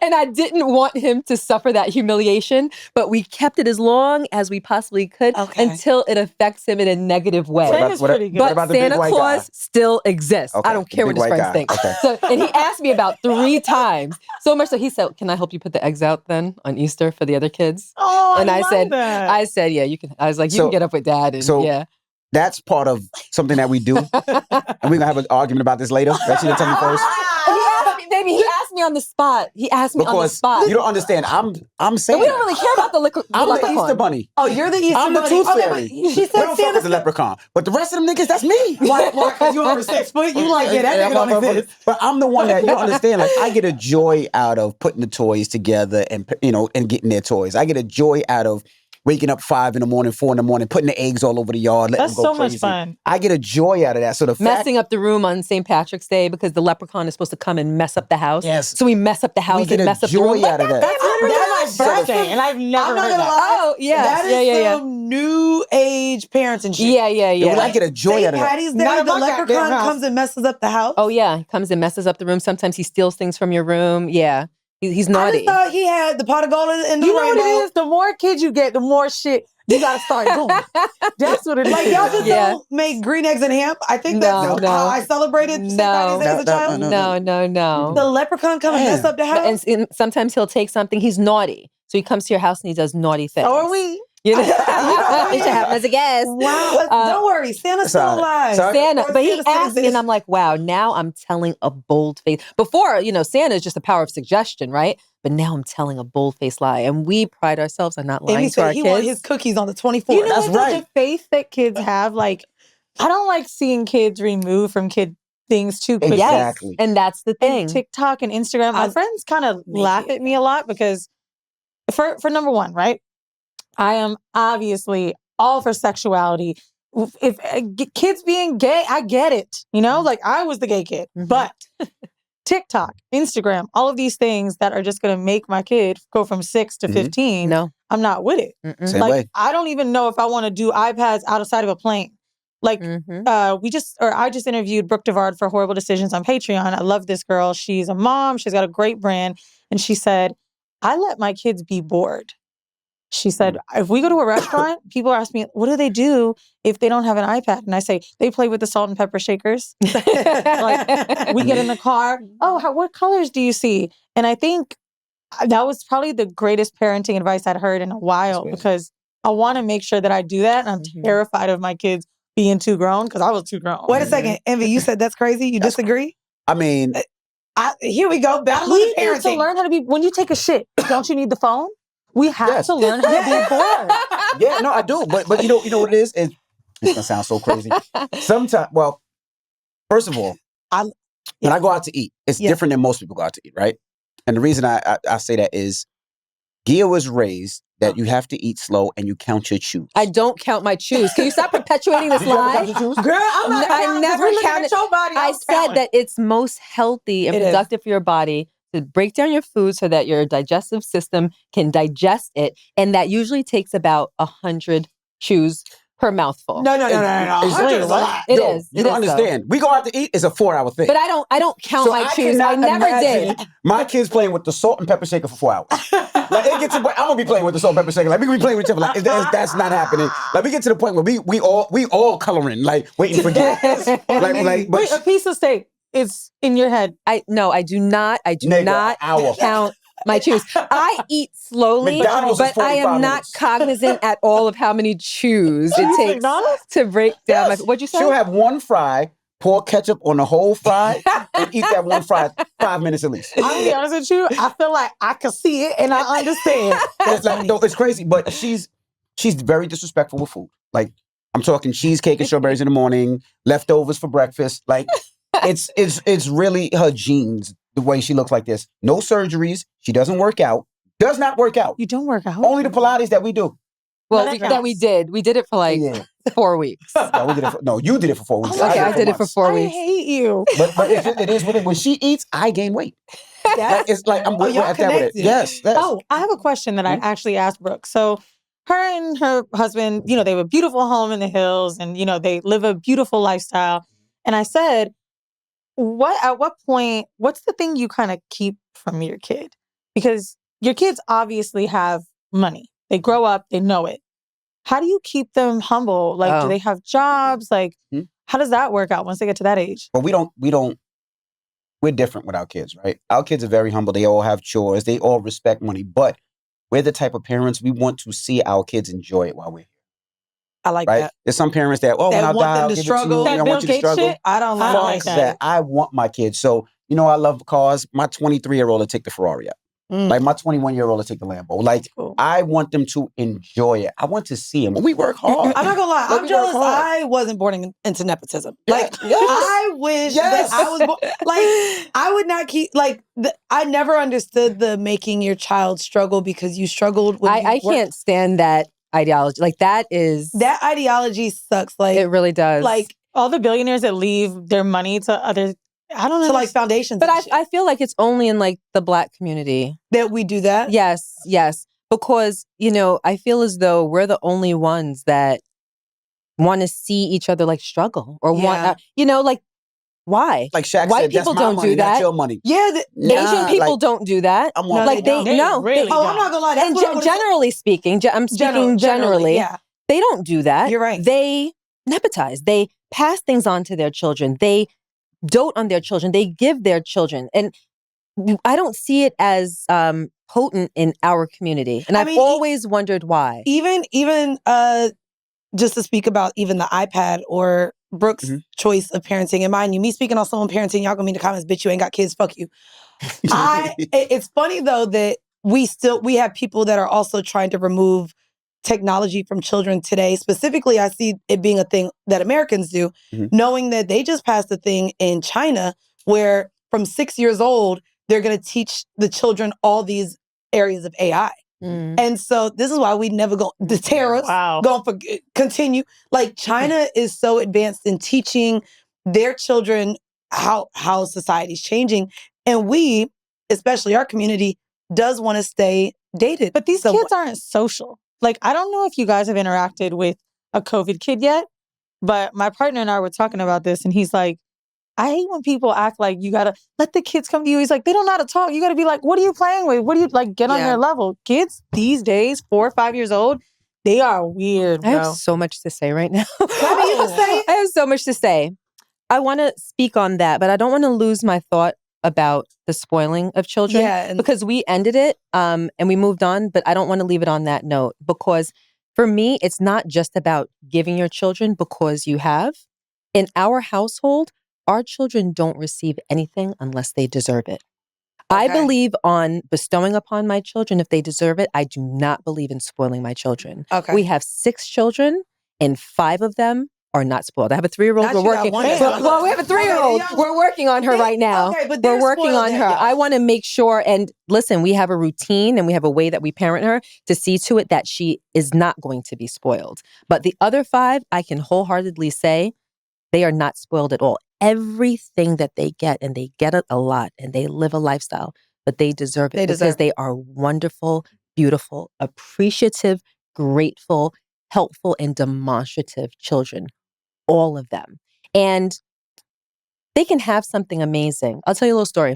And I didn't want him to suffer that humiliation, but we kept it as long as we possibly could until it affects him in a negative way. But Santa Claus still exists. I don't care what his friends think. So, and he asked me about 3 times. So much so he said, "Can I help you put the eggs out then on Easter for the other kids?" And I said, "Yeah, you can." I was like, "You can get up with Dad." And yeah. That's part of something that we do. And we're going to have an argument about this later. That you didn't tell me first. He asked me on the spot. You don't understand. I'm saying we don't really care about the I'm leprechaun. the Easter Bunny. Oh, you're the Easter Bunny. I'm the Tooth Fairy. She said don't fuck with the leprechaun. But the rest of them niggas, that's me. Why? Because you over 6 foot? You like, that nigga don't exist. But I'm the one that, you don't understand. Like, I get a joy out of putting the toys together and, and getting their toys. I get a joy out of waking up 5 in the morning, 4 in the morning, putting the eggs all over the yard, letting That's them go so crazy. much fun. I get a joy out of that. So the fact, Messing up the room on St. Patrick's Day because the leprechaun is supposed to come and mess up the house. Yes. So we mess up the house get and a mess up the room. joy out of that. That's my birthday, and I've never I'm not heard gonna that. lie. Oh, yeah. That is Yeah. some new age parents and shit. Yeah. When I get a joy St. out of that. Patty's Not Day, in the my goddamn leprechaun house. comes and messes up the house. Oh, yeah. He comes and messes up the room. Sometimes he steals things from your room. Yeah. He's I naughty. just thought he had the pot of gold in the You know rainbow. what it is? The more kids you get, the more shit you gotta start doing. That's what it is. Like y'all just Yeah. don't make green eggs and ham. I think No, that's no. how I celebrated St. Patty's Day as a child. No. The leprechaun come and mess up the house. And sometimes he'll take something. He's naughty. So he comes to your house and he does naughty things. So are we. You know? You know, It should happen as a guest. Wow, don't worry, Santa's still sorry. alive. Sorry. Santa, Or but he Santa still asked me, and exists. I'm like, wow, now I'm telling a bold face. Before, Santa is just the power of suggestion, right? But now I'm telling a bold-faced lie. And we pride ourselves on not lying Amy to our said he kids. want his cookies on the 24th. You know That's what, though? right. The faith that kids have, like, I don't like seeing kids removed from kid things too quickly. Exactly. And that's the thing. And TikTok and Instagram, my I'll friends kind of make laugh it. at me a lot because for number one, right? I am obviously all for sexuality. If kids being gay, I get it. Like I was the gay kid, but TikTok, Instagram, all of these things that are just going to make my kid go from 6 to 15. No. I'm not with it. Same Like, way. I don't even know if I want to do iPads outside of a plane. Like, I just interviewed Brooke Devard for Horrible Decisions on Patreon. I love this girl. She's a mom. She's got a great brand. And she said, I let my kids be bored. She said, if we go to a restaurant, people ask me, what do they do if they don't have an iPad? And I say, they play with the salt and pepper shakers. Like, we get in the car. Oh, what colors do you see? And I think that was probably the greatest parenting advice I'd heard in a while because I want to make sure that I do that. And I'm terrified of my kids being too grown because I was too grown. Wait a second, Envy, you said that's crazy? You disagree? I mean, Here we go. Battle We of the need to parenting. learn how to be, when you take a shit, don't you need the phone? We have Yes. to learn how to be bored. yeah, no, I do. But you know what it is? It's gonna sound so crazy. Sometimes, well, first of all, when I go out to eat, it's different than most people go out to eat, right? And the reason I say that is Gia was raised that you have to eat slow and you count your chews. I don't count my chews. Can you stop perpetuating this Did you ever lie? count your chews? Girl, I'm not I counting, never we're looking at counted. your body. I I'm said counting. that it's most healthy and It is. productive for your body to break down your food so that your digestive system can digest it. And that usually takes about 100 chews per mouthful. No. It's- 100 is a lot. It Yo, is. You It don't is, though. understand. We go out to eat, it's a 4-hour thing. But I don't count So my I chews. I cannot never imagine did. my kids playing with the salt and pepper shaker for 4 hours. Like it gets to, I'm gonna be playing with the salt and pepper shaker. Like we can be playing with each other. Like that's not happening. Like we get to the point where we all coloring, like waiting for gas. But Wait, a piece of steak is in your head. I do not Nigga, not hour. count my chews. I eat slowly, McDonald's is but I 45 am not minutes. cognizant at all of how many chews it takes McDonald's? to break down my. What'd you say? She'll have one fry, pour ketchup on the whole fry, and eat that one fry 5 minutes at least. I'm gonna be honest with you. I feel like I can see it and I understand. It's like, no, it's crazy, but she's very disrespectful with food. Like I'm talking cheesecake and strawberries in the morning, leftovers for breakfast. Like it's really her genes, the way she looks like this. No surgeries. She doesn't work out. Does not work out. You don't work out. Only the Pilates that we do. Well, That that we did. We did it for like Yeah. 4 weeks. No, we did it you did it for 4 weeks. Okay, I did it for months. 4 I weeks. hate you. But it is what it. When she eats, I gain weight. Like, it's like I'm y'all at that with it. connected. Yes. Oh, I have a question that I actually asked Brooke. So her and her husband, they have a beautiful home in the hills and, they live a beautiful lifestyle. And I said, at what point, what's the thing you kind of keep from your kid? Because your kids obviously have money. They grow up, they know it. How do you keep them humble? Like, do they have jobs? Like, how does that work out once they get to that age? But we're different with our kids, right? Our kids are very humble. They all have chores. They all respect money. But we're the type of parents, we want to see our kids enjoy it while we're here, I like right? that. There's some parents that, when I want die, them I'll to give struggle. it to you. That I Bill want you to Gates struggle. shit? I don't I like don't that. like Fuck that. I want my kids. So, I love cars. My 23-year-old will take the Ferrari out. Like my 21-year-old will take the Lambo. Like Cool. I want them to enjoy it. I want to see them. We work hard. I'm not gonna lie. Let I'm me jealous. work hard. I wasn't born into nepotism. Like Yes. I wish Yes. that I was born. Like I would not keep. Like I never understood the making your child struggle because you struggled. When I you worked. can't stand that ideology. Like that ideology sucks. Like it really does. Like all the billionaires that leave their money to other, I don't know, to like foundations. But I feel like it's only in like the Black community that we do that. Yes. Because, I feel as though we're the only ones that want to see each other like struggle or want, like, why? Like Shaq White said, people that's my don't money, do that. not your money. Yeah, Asian people don't do that. I'm like they really Oh, I'm not gonna lie. That's and what I would've said. generally speaking, I'm speaking generally. Yeah, they don't do that. You're right. They nepotize. They pass things on to their children. They dote on their children. They give their children. And I don't see it as potent in our community. And I've always wondered why. Even just to speak about even the iPad or Brooke's choice of parenting, and mind you, me speaking on someone parenting, y'all gonna be in the comments, bitch, you ain't got kids, fuck you. It's funny though that we have people that are also trying to remove technology from children today. Specifically, I see it being a thing that Americans do, knowing that they just passed a thing in China where from 6 years old, they're going to teach the children all these areas of AI. And so this is why we never go, the terrorists going for continue. Like China is so advanced in teaching their children how society's changing. And we, especially our community, does want to stay dated. But these kids aren't social. Like, I don't know if you guys have interacted with a COVID kid yet, but my partner and I were talking about this, and he's like, I hate when people act like you gotta let the kids come to you. He's like, they don't know how to talk. You gotta be like, what are you playing with? What do you like? Get on their level. Kids these days, 4 or 5 years old, they are weird, bro. I have so much to say right now. I have so much to say. I want to speak on that, but I don't want to lose my thought about the spoiling of children because we ended it and we moved on, but I don't want to leave it on that note because for me, it's not just about giving your children because you have. In our household, our children don't receive anything unless they deserve it. Okay. I believe on bestowing upon my children if they deserve it. I do not believe in spoiling my children. Okay. We have 6 children and 5 of them are not spoiled. I have a 3-year-old. We're working. Well, we have a 3-year-old. We're working on her right now. Okay, but we're working on her. I want to make sure. And listen, we have a routine and we have a way that we parent her to see to it that she is not going to be spoiled. But the other 5, I can wholeheartedly say they are not spoiled at all. Everything that they get, and they get it a lot, and they live a lifestyle, but they deserve it because they are wonderful, beautiful, appreciative, grateful, helpful, and demonstrative children. All of them. And they can have something amazing. I'll tell you a little story.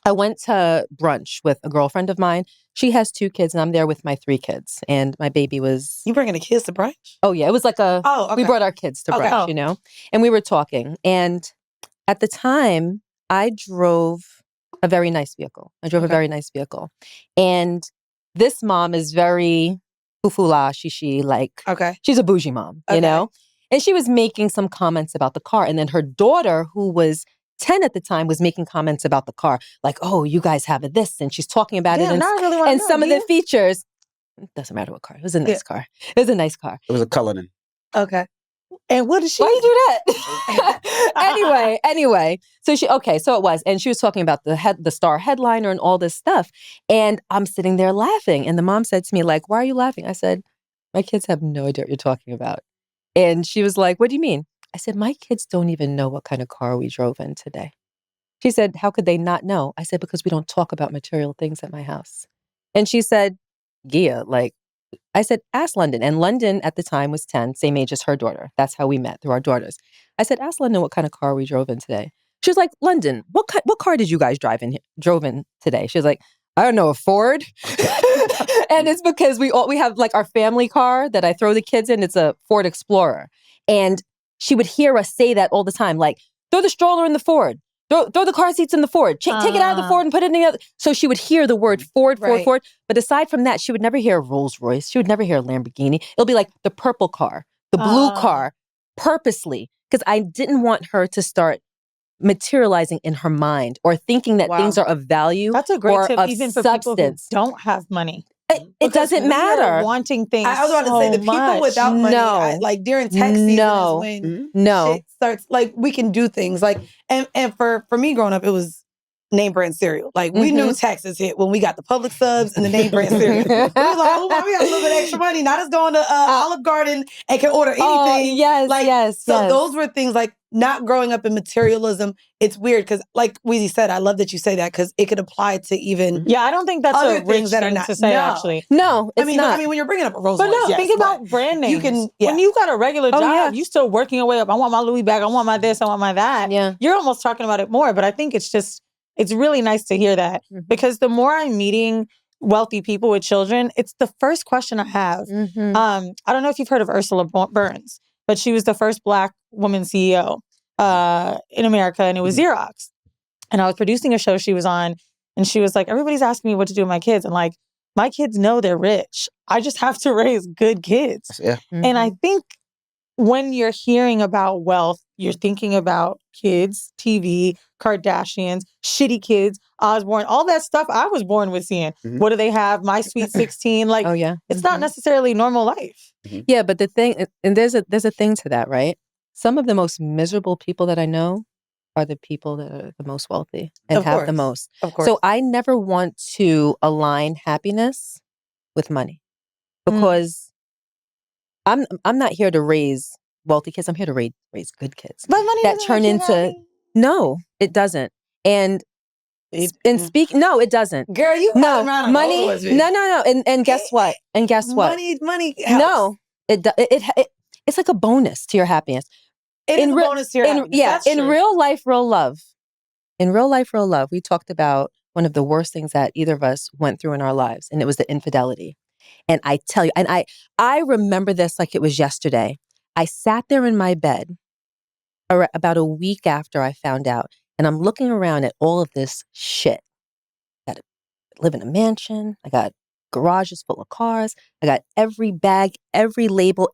I went to brunch with a girlfriend of mine. She has 2 kids and I'm there with my 3 kids. And my baby was... You bringing the kids to brunch? Oh, yeah. It was like a... Oh, okay. We brought our kids to brunch, you know? And we were talking. And at the time, I drove a very nice vehicle. A very nice vehicle. And this mom is very fufula, shishi, like... She's a bougie mom, you know? And she was making some comments about the car. And then her daughter, who was 10 at the time, was making comments about the car. Like, oh, you guys have this. And she's talking about it. And some of the features. It doesn't matter what car. It was a nice car. It was a nice car. It was a Cullinan. Okay. And what did she... Why did you do that? Anyway. So it was. And she was talking about the star headliner and all this stuff. And I'm sitting there laughing. And the mom said to me, like, why are you laughing? I said, my kids have no idea what you're talking about. And she was like, what do you mean? I said, my kids don't even know what kind of car we drove in today. She said, how could they not know? I said, because we don't talk about material things at my house. And she said, Gia, like, I said, ask London. And London at the time was 10, same age as her daughter. That's how we met, through our daughters. I said, ask London what kind of car we drove in today. She was like, London, what car did you guys drove in today? She was like, I don't know, a Ford. And it's because we have like our family car that I throw the kids in. It's a Ford Explorer. And she would hear us say that all the time, like, throw the stroller in the Ford. Throw the car seats in the Ford. Take it out of the Ford and put it in the other. So she would hear the word Ford. But aside from that, she would never hear Rolls Royce. She would never hear Lamborghini. It'll be like the purple car, the blue car, purposely. Because I didn't want her to start materializing in her mind or thinking that things are of value. That's a great tip, even for people who don't have money. It doesn't matter. Wanting things. I was about to say the people without money, like during tax season is when shit starts. Like we can do things like, and for me growing up, it was name brand cereal. Like we knew taxes hit when we got the public subs and the name brand cereal. We was like, oh, wow, we got a little bit of extra money. Not us going to Olive Garden and can order anything. Oh, yes, like, yes, so yes. those were things like not growing up in materialism. It's weird because, like Weezy said, I love that you say that because it could apply to even Yeah, I don't think that's other a rich things that are thing not to say, no. actually. No, it's not. I mean, when you're bringing up a Rolls But Royce, no, yes, think about brand names. you can, When you got a regular Oh, job, yeah. you still working your way up. I want my Louis bag. I want my this. I want my that. Yeah. You're almost talking about it more. But I think it's really nice to hear that because the more I'm meeting wealthy people with children, it's the first question I have. I don't know if you've heard of Ursula Burns, but she was the first Black woman CEO in America, and it was Xerox. And I was producing a show she was on, and she was like, everybody's asking me what to do with my kids. And like, my kids know they're rich. I just have to raise good kids. Yeah. And I think when you're hearing about wealth, you're thinking about kids, TV, Kardashians, shitty kids, Osborne, all that stuff I was born with seeing. What do they have? My Sweet 16. Like, Oh, yeah. it's not necessarily normal life. Yeah, but the thing, and there's a thing to that, right? Some of the most miserable people that I know are the people that are the most wealthy and have the most. Of course. So I never want to align happiness with money because I'm not here to raise wealthy kids. I'm here to raise good kids But money that doesn't turn make you into happy. no, it doesn't. And speak, no, it doesn't. Girl, you No around on money. Rolls Royce, No. And guess what? And guess what? Money helps. No, it's like a bonus to your happiness. It is a bonus to your happiness. Yeah, That's in true. real life, real love. In real life, real love, we talked about one of the worst things that either of us went through in our lives, and it was the infidelity. And I tell you, and I remember this like it was yesterday. I sat there in my bed about a week after I found out, and I'm looking around at all of this shit. I live in a mansion. I got garages full of cars. I got every bag, every label,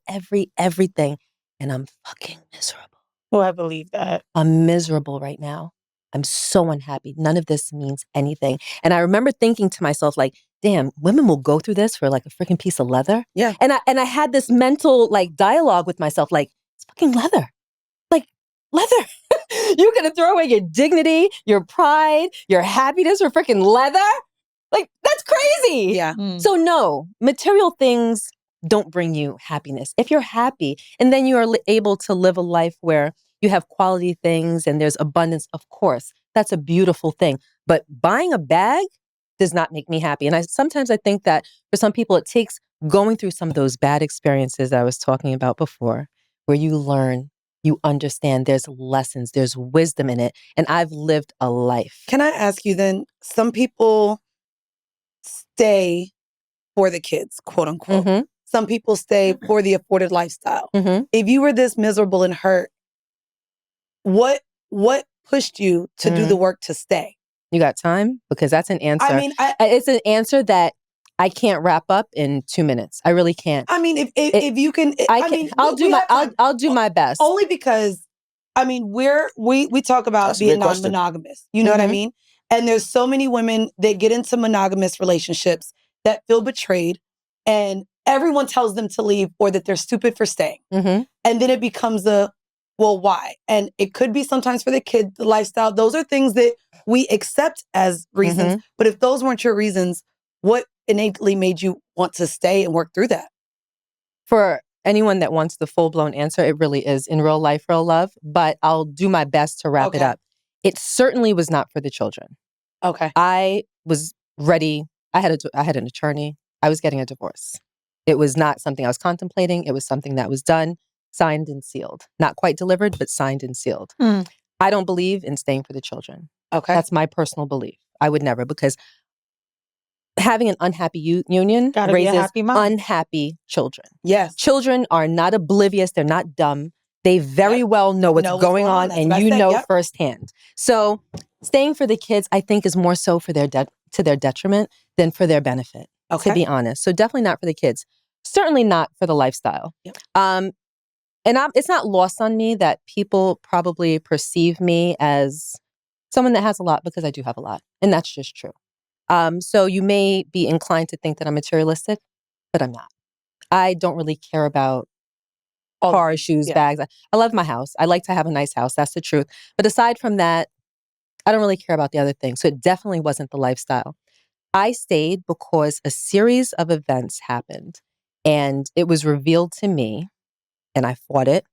everything. And I'm fucking miserable. Oh, I believe that. I'm miserable right now. I'm so unhappy. None of this means anything. And I remember thinking to myself, like, damn, women will go through this for like a freaking piece of leather. Yeah. And I had this mental like dialogue with myself, like, it's fucking leather. Like, leather. You're gonna throw away your dignity, your pride, your happiness for freaking leather? Like, that's crazy. Yeah. So no, material things don't bring you happiness. If you're happy and then you are able to live a life where you have quality things and there's abundance, of course, that's a beautiful thing. But buying a bag does not make me happy. And sometimes I think that for some people, it takes going through some of those bad experiences that I was talking about before, where you learn, you understand, there's lessons, there's wisdom in it. And I've lived a life. Can I ask you then, some people stay for the kids, quote unquote. Some people stay for the afforded lifestyle. If you were this miserable and hurt, what pushed you to do the work to stay? You got time? Because that's an answer. I mean, it's an answer that I can't wrap up in 2 minutes. I really can't. I mean, if you can, I'll do my best. Only because, I mean, we talk about That's a being great question. non-monogamous. You know what I mean? And there's so many women that get into monogamous relationships that feel betrayed, and everyone tells them to leave or that they're stupid for staying. And then it becomes well, why? And it could be sometimes for the kid, the lifestyle. Those are things that we accept as reasons. But if those weren't your reasons, what innately made you want to stay and work through that? For anyone that wants the full-blown answer, it really is in real life, real love. But I'll do my best to wrap it up. It certainly was not for the children. Okay. I was ready. I had an attorney. I was getting a divorce. It was not something I was contemplating. It was something that was done, signed and sealed. Not quite delivered, but signed and sealed. I don't believe in staying for the children. Okay. That's my personal belief. I would never, because having an unhappy union raises unhappy children. Yes. Children are not oblivious. They're not dumb. They very well know what's going on, and you know firsthand. So staying for the kids, I think, is more so for to their detriment than for their benefit, to be honest. So definitely not for the kids. Certainly not for the lifestyle. And it's not lost on me that people probably perceive me as someone that has a lot, because I do have a lot. And that's just true. So you may be inclined to think that I'm materialistic, but I'm not. I don't really care about cars, shoes, bags. I love my house. I like to have a nice house. That's the truth. But aside from that, I don't really care about the other things. So it definitely wasn't the lifestyle. I stayed because a series of events happened and it was revealed to me and I fought it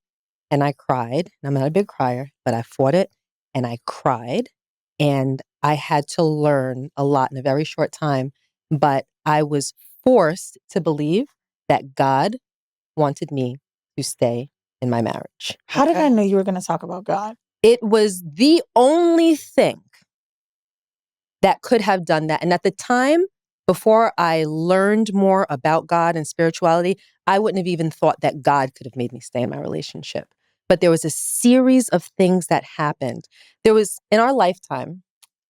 and I cried. And I'm not a big crier, but I fought it and I cried and I had to learn a lot in a very short time. But I was forced to believe that God wanted me to stay in my marriage. How did I know you were going to talk about God? It was the only thing that could have done that. And at the time, before I learned more about God and spirituality, I wouldn't have even thought that God could have made me stay in my relationship. But there was a series of things that happened. There was, in our lifetime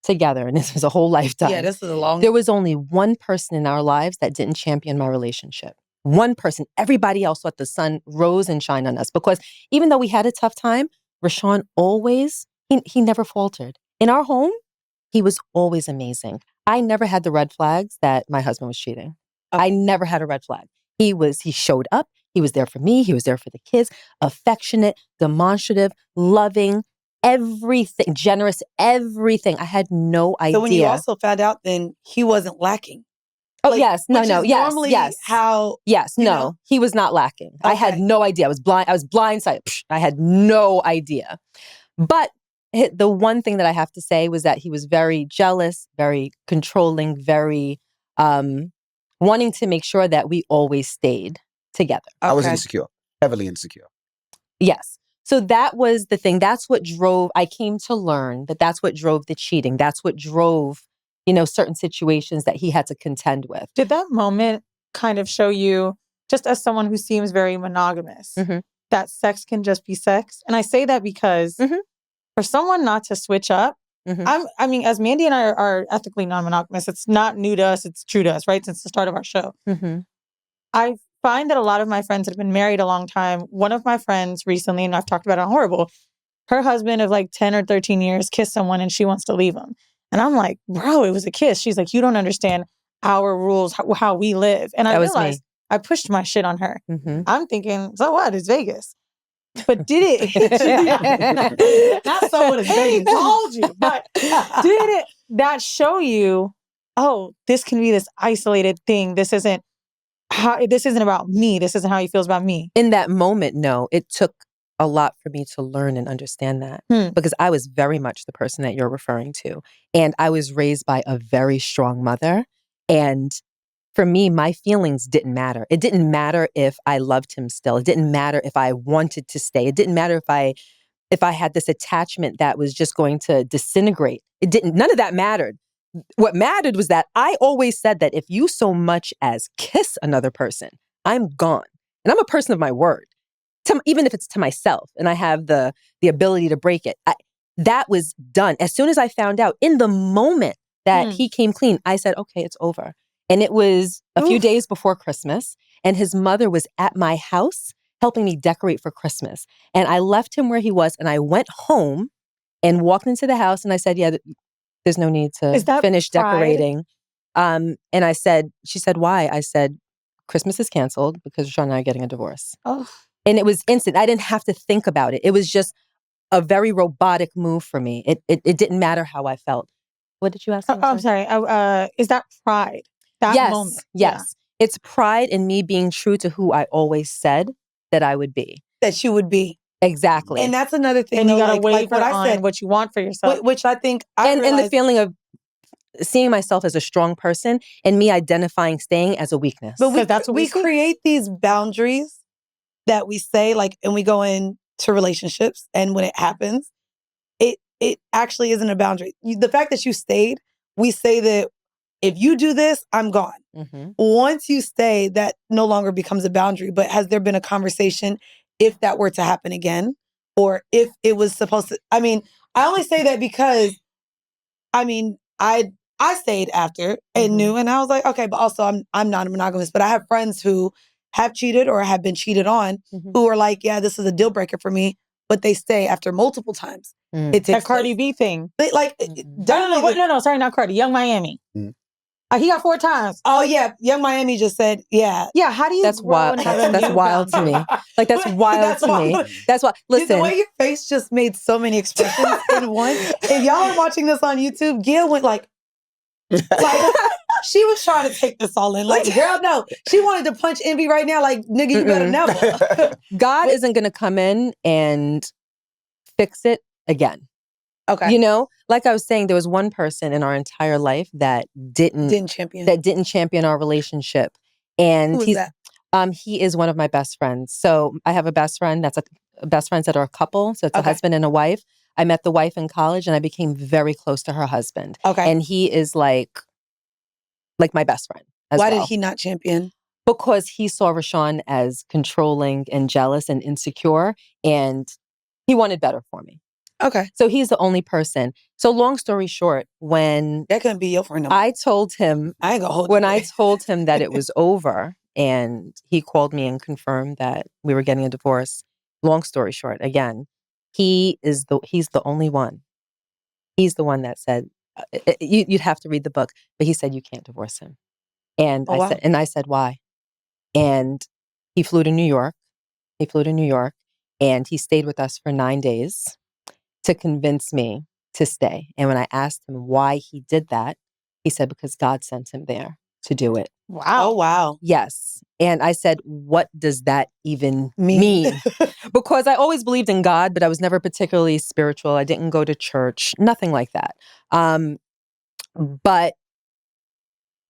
together, and this was a whole lifetime. Yeah, this is a long. There was only one person in our lives that didn't champion my relationship. One person. Everybody else thought the sun rose and shined on us because even though we had a tough time, Rashawn always, he never faltered. In our home, he was always amazing. I never had the red flags that my husband was cheating. I never had a red flag. He showed up. He was there for me. He was there for the kids. Affectionate, demonstrative, loving, everything, generous, everything. I had no idea. So when you also found out, then he wasn't lacking. Oh, Like, yes. No, which no. is Yes. normally Yes. how. Yes. you No, know? he was not lacking. I had Okay. no idea. I was blindsided. I had no idea. But the one thing that I have to say was that he was very jealous, very controlling, very wanting to make sure that we always stayed together. I was Okay. insecure, heavily insecure. Yes. So that was the thing. That's what drove, I came to learn that that's what drove the cheating. That's what drove, certain situations that he had to contend with. Did that moment kind of show you, just as someone who seems very monogamous, Mhm. that sex can just be sex? And I say that because Mhm. for someone not to switch up, Mhm. I mean, as Mandii and I are ethically non-monogamous, it's not new to us, it's true to us, right? Since the start of our show. Mhm. I find that a lot of my friends that have been married a long time, one of my friends recently, and I've talked about it on Horrible, her husband of like 10 or 13 years kissed someone and she wants to leave him. And I'm like, bro, it was a kiss. She's like, you don't understand our rules, how we live. And I That was realized me. I pushed my shit on her. Mhm. I'm thinking, so what? It's Vegas. But did it, not so what it's Vegas, told you, but did it that show you, oh, this can be this isolated thing. This isn't about me. This isn't how he feels about me. In that moment, no, it took a lot for me to learn and understand that because I was very much the person that you're referring to. And I was raised by a very strong mother. And for me, my feelings didn't matter. It didn't matter if I loved him still. It didn't matter if I wanted to stay. It didn't matter if I had this attachment that was just going to disintegrate. None of that mattered. What mattered was that I always said that if you so much as kiss another person, I'm gone. And I'm a person of my word, even if it's to myself and I have the ability to break it. That was done. As soon as I found out, in the moment that he came clean, I said, okay, it's over. And it was a few days before Christmas, and his mother was at my house helping me decorate for Christmas. And I left him where he was, and I went home and walked into the house, and I said, yeah, there's no need to finish decorating. And she said, why? I said, Christmas is canceled because Sean and I are getting a divorce. Oh. And it was instant. I didn't have to think about it. It was just a very robotic move for me. It didn't matter how I felt. What did you ask me? I'm sorry. Is that pride? That moment? Yes. It's pride in me being true to who I always said that I would be. That you would be. Exactly. And that's another thing. And you gotta like what I said, what you want for yourself. which I think and the feeling of seeing myself as a strong person and me identifying staying as a weakness. But that's what we create these boundaries that we say, like, and we go into relationships, and when it happens, it actually isn't a boundary. The fact that you stayed, we say that if you do this, I'm gone. Mm-hmm. Once you stay, that no longer becomes a boundary. But has there been a conversation if that were to happen again, or if it was supposed to? I mean, I only say that because, I mean, I stayed after and knew, and I was like, okay, but also I'm not a monogamous, but I have friends who have cheated or have been cheated on who are like, yeah, this is a deal breaker for me, but they stay after multiple times. It takes that Cardi B thing. They, like, No, sorry, not Cardi. Young Miami. He got 4 times. Oh yeah, Young Miami just said, yeah. Yeah, how do you That's grow wild. and have a That's new wild to me. boundary? Like that's wild That's to me. wild. That's why. The Listen, way your face just made so many expressions in one. If y'all are watching this on YouTube, Gia went like she was trying to take this all in. Like, girl, no. She wanted to punch Envy right now. Like, nigga, you better never. God isn't going to come in and fix it again. Okay. You know, like I was saying, there was one person in our entire life that didn't champion our relationship, and Who is that? He is one of my best friends. So I have a best friend that's best friends that are a couple. So it's a husband and a wife. I met the wife in college, and I became very close to her husband. Okay. And he is like my best friend. Why did he not champion? Because he saw Rashawn as controlling and jealous and insecure, and he wanted better for me. Okay. So he's the only person. So long story short, when that couldn't be your friend. I told him, I ain't gonna hold when you. I told him that it was over and he called me and confirmed that we were getting a divorce. Long story short, again, he's the only one. He's the one that said, you'd have to read the book, but he said, you can't divorce him. And I said, why? And he flew to New York. And he stayed with us for 9 days to convince me to stay. And when I asked him why he did that, he said, because God sent him there to do it. Wow. Oh, wow. Yes. And I said, what does that even mean? Because I always believed in God, but I was never particularly spiritual. I didn't go to church, nothing like that. But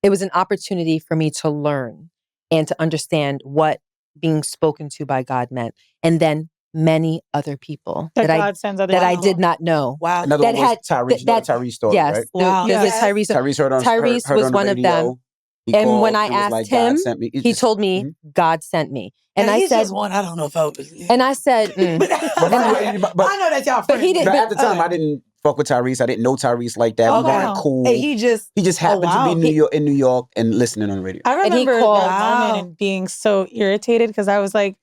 it was an opportunity for me to learn and to understand what being spoken to by God meant. And then many other people that I did not know. Wow. Another one was Tyrese. Tyrese story, yes, right? Wow. There's Tyrese. Tyrese was one of them. And when I asked him, he told me God sent me. And I said, one. I don't know if I was. And I said, but I know that's y'all. But he didn't. But at the time, I didn't fuck with Tyrese. I didn't know Tyrese like that. We weren't cool. Hey, he just happened to be in New York and listening on the radio. I remember that moment and being so irritated because I was like,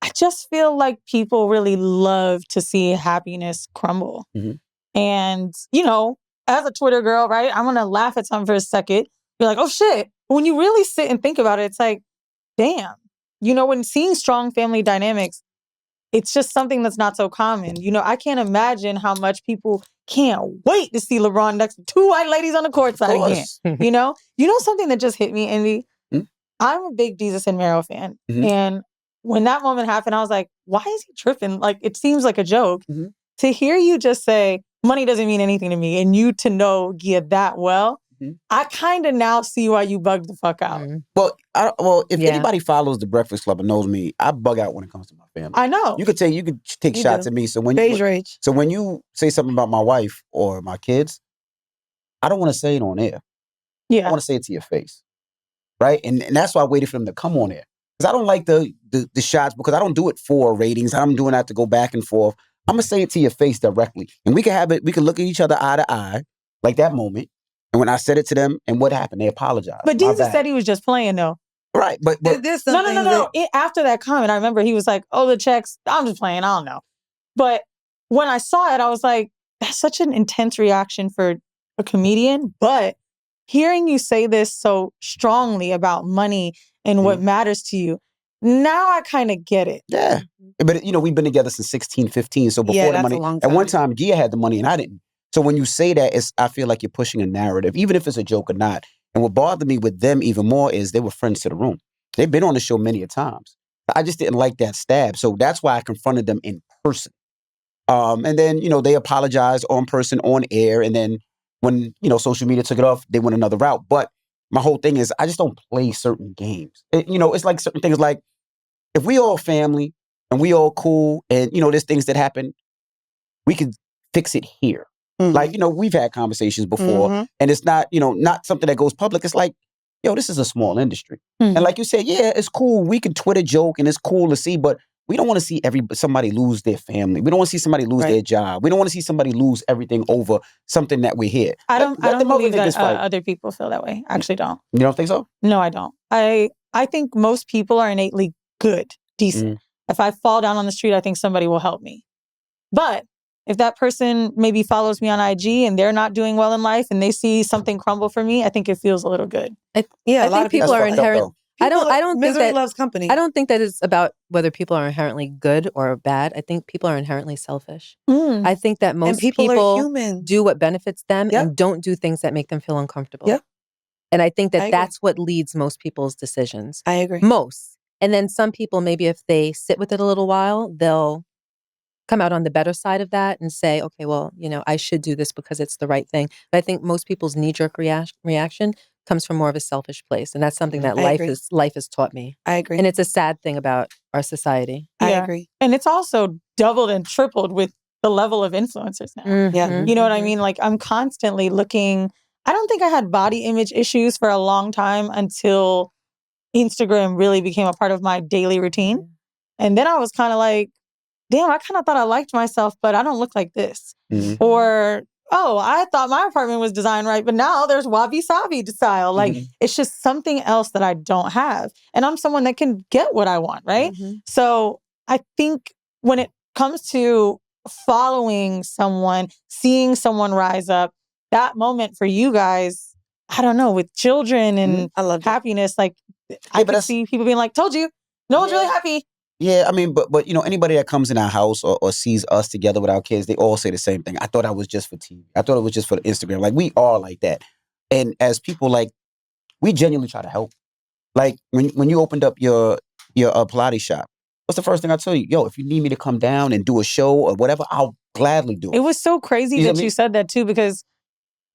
I just feel like people really love to see happiness crumble. Mm-hmm. And, you know, as a Twitter girl, right, I'm going to laugh at something for a second. You're like, oh shit. But when you really sit and think about it, it's like, damn. You know, when seeing strong family dynamics, it's just something that's not so common. You know, I can't imagine how much people can't wait to see LeBron next to 2 white ladies on the court side again. You know something that just hit me, Envy? Mm-hmm. I'm a big Jesus and Mero fan. Mm-hmm. And when that moment happened, I was like, why is he tripping? Like, it seems like a joke. Mm-hmm. To hear you just say, money doesn't mean anything to me, and you to know Gia that well, mm-hmm. I kind of now see why you bugged the fuck out. Mm-hmm. Well, if anybody follows the Breakfast Club and knows me, I bug out when it comes to my family. I know. You could take shots at me. So when you say something about my wife or my kids, I don't want to say it on air. Yeah. I want to say it to your face. Right? And that's why I waited for them to come on air. Because I don't like the shots, because I don't do it for ratings. I'm doing that to go back and forth. I'm going to say it to your face directly. And we can look at each other eye to eye, like that moment. And when I said it to them, and what happened? They apologized. But Jesus said he was just playing, though. Right. But no. After that comment, I remember he was like, oh, the checks, I'm just playing. I don't know. But when I saw it, I was like, that's such an intense reaction for a comedian. But hearing you say this so strongly about money and what matters to you, now I kind of get it. Yeah. But, we've been together since 16, 15. So before the money, at one time, Gia had the money and I didn't. So when you say that, I feel like you're pushing a narrative, even if it's a joke or not. And what bothered me with them even more is they were friends to the room. They've been on the show many a times. I just didn't like that stab. So that's why I confronted them in person. And then, they apologized on person, on air. And then when, social media took it off, they went another route. But my whole thing is I just don't play certain games. It's like certain things like if we all family and we all cool and, there's things that happen, we can fix it here. Mm-hmm. Like, we've had conversations before and it's not, not something that goes public. It's like, this is a small industry. Mm-hmm. And like you said, yeah, it's cool. We can Twitter joke and it's cool to see, but we don't want to see somebody lose their family. We don't want to see somebody lose their job. We don't want to see somebody lose everything over something that we hear. I don't believe that other people feel that way. I actually don't. You don't think so? No, I don't. I think most people are innately good, decent. If I fall down on the street, I think somebody will help me. But if that person maybe follows me on IG and they're not doing well in life and they see something crumble for me, I think it feels a little good. I a lot think of people are inherent. I don't think misery that loves company. I don't think that it's about whether people are inherently good or bad. I think people are inherently selfish. I think that most people are people human. do what benefits them Yep. and don't do things that make them feel uncomfortable. Yep. And I think I that agree. that's what leads most people's decisions. I agree. Most. And then some people, maybe if they sit with it a little while, they'll come out on the better side of that and say, okay, well, I should do this because it's the right thing. But I think most people's knee-jerk reaction comes from more of a selfish place. And that's something that life has taught me. I agree. And it's a sad thing about our society. I agree. And it's also doubled and tripled with the level of influencers now. Yeah. You know what I mean? Like I'm constantly looking. I don't think I had body image issues for a long time until Instagram really became a part of my daily routine. And then I was kind of like, damn, I kind of thought I liked myself, but I don't look like this. Or, oh, I thought my apartment was designed right, but now there's wabi-sabi style. Like it's just something else that I don't have. And I'm someone that can get what I want, right? So I think when it comes to following someone, seeing someone rise up, that moment for you guys, I don't know, with children and I love happiness, like I could see people being like, told you, no one's really happy. Yeah, I mean, but anybody that comes in our house or sees us together with our kids, they all say the same thing. I thought I was just for TV. I thought it was just for Instagram. Like we are like that. And as people, like we genuinely try to help. Like when you opened up your Pilates shop, what's the first thing I tell you? Yo, if you need me to come down and do a show or whatever, I'll gladly do it. It was so crazy that you said that too, because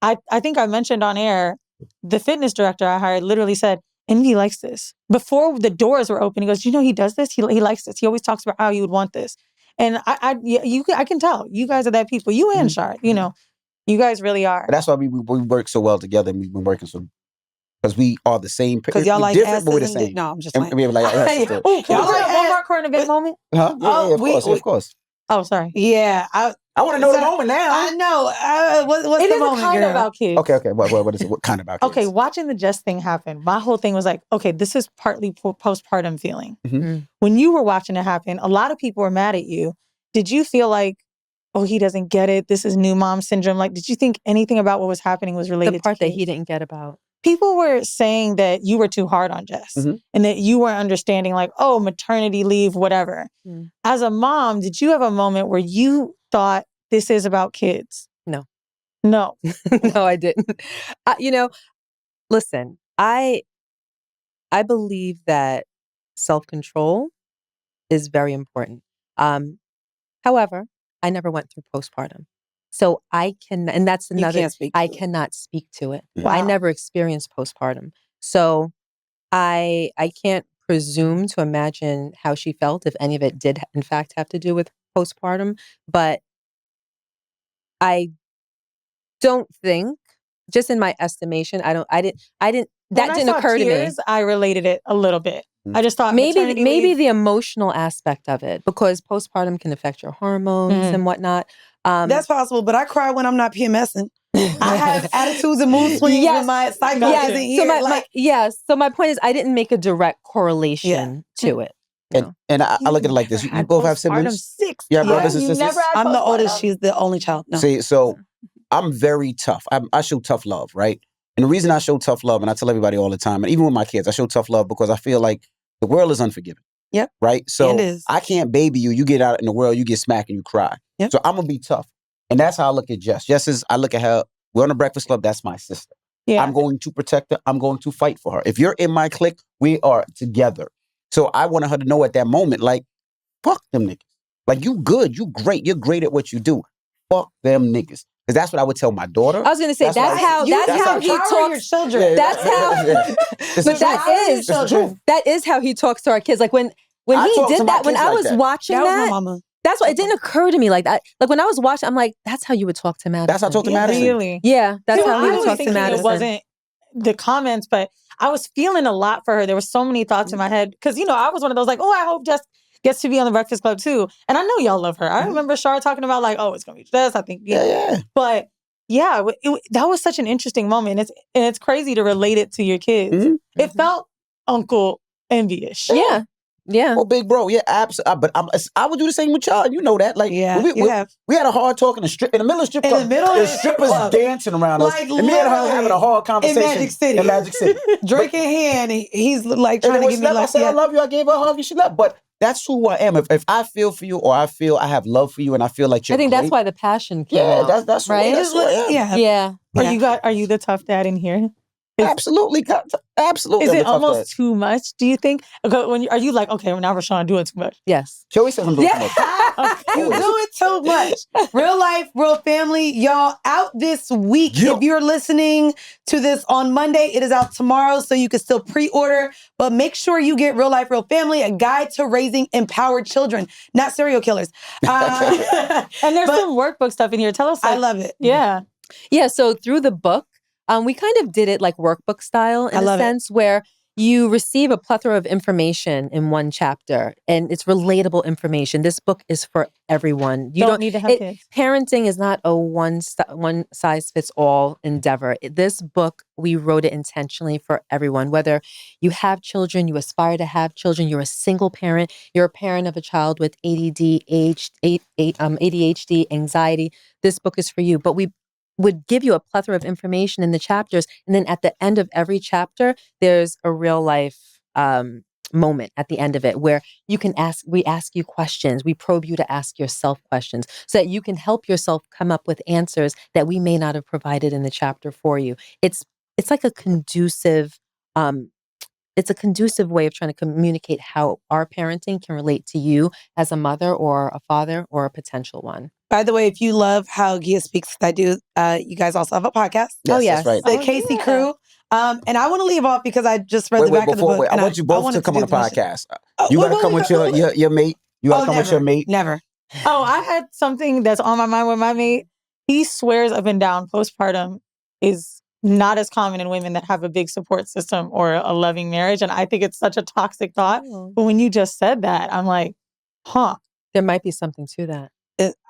I think I mentioned on air, the fitness director I hired literally said, and he likes this. Before the doors were open, he goes, you know, he does this. He likes this. He always talks about how he would want this. And I can tell you guys are that people. You and Shard, you guys really are. But that's why we work so well together, and we've been working so because we are the same. Because y'all like different, but we're the asses same. no, I'm just and like, we have like Y'all like one more current event moment? Huh? Yeah, of course. Oh, sorry. Yeah, I want to know the moment now. I know. What's It the is moment, kind girl? of about kids. Okay. What is it? What kind about kids? Okay, watching the Jess thing happen, my whole thing was like, okay, this is partly postpartum feeling. When you were watching it happen, a lot of people were mad at you. Did you feel like, oh, he doesn't get it, this is new mom syndrome? Like, did you think anything about what was happening was related to the part kids? that he didn't get about? People were saying that you were too hard on Jess and that you weren't understanding, like, oh, maternity leave, whatever. As a mom, did you have a moment where you thought this is about kids? No. No, I didn't. Listen, I believe that self-control is very important. However, I never went through postpartum. So I can, and that's another, I cannot speak to it. Wow. I never experienced postpartum. So I can't presume to imagine how she felt, if any of it did in fact have to do with postpartum. But I don't think, just in my estimation, that didn't occur to me. I related it a little bit. I just thought maybe the emotional aspect of it, because postpartum can affect your hormones and whatnot. That's possible, but I cry when I'm not PMSing. I have attitudes and mood swings when my cycle isn't here. So my point is, I didn't make a direct correlation to it. And I look at it like this. You both have siblings? 6. Yeah, brothers and sisters? I'm the oldest. She's the only child. No. See, so I'm very tough. I show tough love, right? And the reason I show tough love, and I tell everybody all the time, and even with my kids, I show tough love because I feel like the world is unforgiving. Yep. Right? So It is. I can't baby you. You get out in the world, you get smacked and you cry. Yep. So I'm going to be tough. And that's how I look at Jess. Jess is, I look at her, we're on the Breakfast Club, that's my sister. Yeah. I'm going to protect her. I'm going to fight for her. If you're in my clique, we are together. So I wanted her to know at that moment, like, fuck them niggas. Like, you good, you great, you're great at what you do. Fuck them niggas. Because that's what I would tell my daughter. I was going to say, that's how he talks. Children. That's how, but that is how he talks to our kids. Like when he did that, when I was watching that was my mama. That's why it didn't occur to me like that. Like when I was watching, I'm like, that's how you would talk to Madison. That's how I talk to Madison. Really? Yeah, that's how I he would was talk to thinking Madison. It wasn't the comments, but I was feeling a lot for her. There were so many thoughts in my head because, I was one of those like, oh, I hope Jess gets to be on the Breakfast Club too. And I know y'all love her. I remember Shar talking about like, oh, it's going to be Jess. I think, Yeah. But yeah, that was such an interesting moment. And it's crazy to relate it to your kids. It felt Uncle envious. Yeah. Yeah. Oh, big bro, yeah, absolutely. But I would do the same with y'all. You know that. Like, Yeah, we had a hard talk in the middle of strip club. In the middle of the the strip strippers club. dancing around us. Like, And me and her literally, having a hard conversation. In Magic City. Drink in hand. He's like trying to give me I said, I love you. I gave her a hug and she left. But that's who I am. If I feel for you or I feel I have love for you and I feel like you're I think great, that's why the passion came out. that's right. That's who I am. Yeah. Are you the tough dad in here? Absolutely. Absolutely. Is I'm it the tough almost dad. too much? Do you think? Okay, are you like, okay, well, now Rashawn doing too much? Yes. She always says I'm doing too much. You do it too much. Real life, real family. Y'all, out this week. Yo. If you're listening to this on Monday, it is out tomorrow, so you can still pre-order. But make sure you get Real Life, Real Family, a guide to raising empowered children, not serial killers. And there's some workbook stuff in here. Tell us. I love it. Yeah. Yeah. So through the book, we kind of did it like workbook style in a sense where you receive a plethora of information in one chapter, and it's relatable information. This book is for everyone. You don't need to have kids. Parenting is not a one size fits all endeavor. This book, we wrote it intentionally for everyone. Whether you have children, you aspire to have children, you're a single parent, you're a parent of a child with ADD, ADHD, anxiety. This book is for you. But we would give you a plethora of information in the chapters. And then at the end of every chapter, there's a real life moment at the end of it where we ask you questions. We probe you to ask yourself questions so that you can help yourself come up with answers that we may not have provided in the chapter for you. It's like a conducive, it's a conducive way of trying to communicate how our parenting can relate to you as a mother or a father or a potential one. By the way, if you love how Gia speaks, I do. You guys also have a podcast. Yes, that's right. The Casey Crew. And I want to leave off because I just read the back of the book. I want you both to come on the podcast. You Wait, got to come with your mate. You got to come with your mate. Never. Oh, I had something that's on my mind with my mate. He swears up and down postpartum is not as common in women that have a big support system or a loving marriage. And I think it's such a toxic thought. But when you just said that, I'm like, huh. There might be something to that.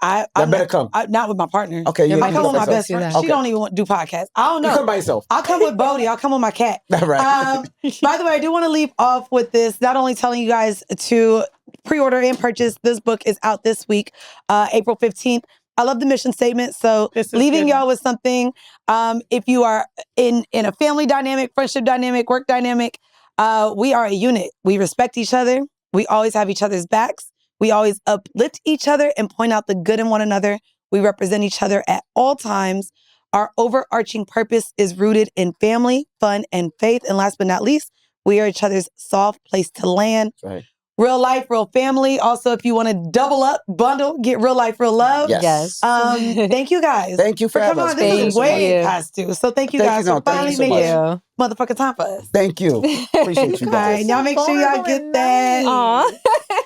I better come. Not with my partner. Okay, I come with my best friend. She don't even want to do podcasts. I don't know. You come by yourself. I'll come with Bodie. I'll come with my cat. Right. By the way, I do want to leave off with this. Not only telling you guys to pre-order and purchase. This book is out this week, April 15th. I love the mission statement. So leaving y'all with something. If you are in a family dynamic, friendship dynamic, work dynamic, we are a unit. We respect each other. We always have each other's backs. We always uplift each other and point out the good in one another. We represent each other at all times. Our overarching purpose is rooted in family, fun, and faith. And last but not least, we are each other's soft place to land. Right. Real life, real family. Also, if you want to double up, bundle, get real life, real love. Yes. Thank you guys. Thank you for having us. This is way past due. So thank you guys for finally making motherfucking time for us. Thank you. Appreciate you guys. All right, y'all make sure y'all get that.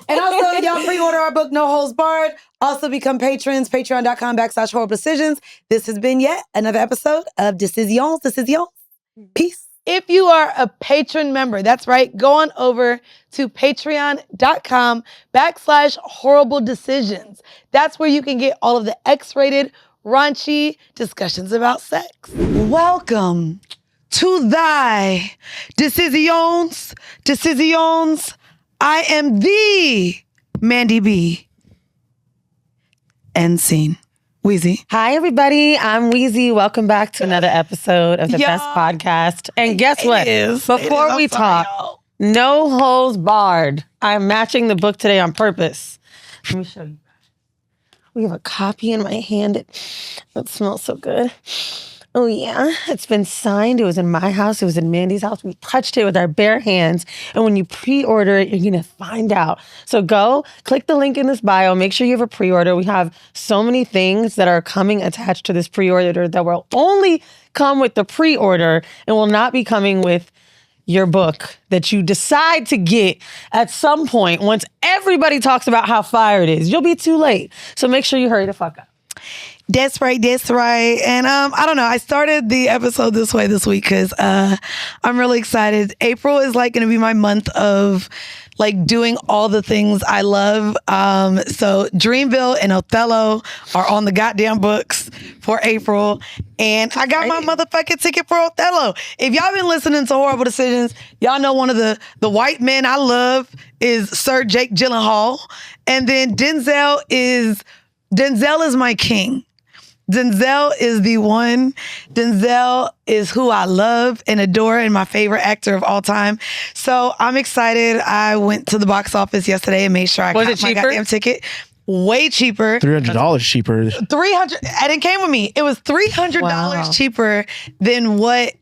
And also, y'all pre-order our book, No Holds Barred. Also become patrons, patreon.com/horrible decisions. This has been yet another episode of Decisions. Peace. If you are a patron member, that's right, go on over to patreon.com/horrible decisions. That's where you can get all of the X-rated, raunchy discussions about sex. Welcome to thy Decisions. I am the Mandii B. End scene. Weezy. Hi, everybody. I'm Weezy. Welcome back to another episode of the best podcast. And guess what? Before we talk, No Holds Barred. I'm matching the book today on purpose. Let me show you. We have a copy in my hand. It smells so good. Oh, yeah. It's been signed. It was in my house. It was in Mandi's house. We touched it with our bare hands. And when you pre-order it, you're going to find out. So go, click the link in this bio. Make sure you have a pre-order. We have so many things that are coming attached to this pre-order that will only come with the pre-order and will not be coming with your book that you decide to get at some point once everybody talks about how fire it is. You'll be too late. So make sure you hurry the fuck up. That's right. And I don't know. I started the episode this way this week because I'm really excited. April is like going to be my month of like doing all the things I love. So Dreamville and Othello are on the goddamn books for April. And I got my motherfucking ticket for Othello. If y'all been listening to Horrible Decisions, y'all know one of the white men I love is Sir Jake Gyllenhaal. And then Denzel is my king. Denzel is the one. Denzel is who I love and adore and my favorite actor of all time. So I'm excited. I went to the box office yesterday and made sure I got my goddamn ticket. Way cheaper. $300 cheaper. $300, and it came with me. It was $300 cheaper than what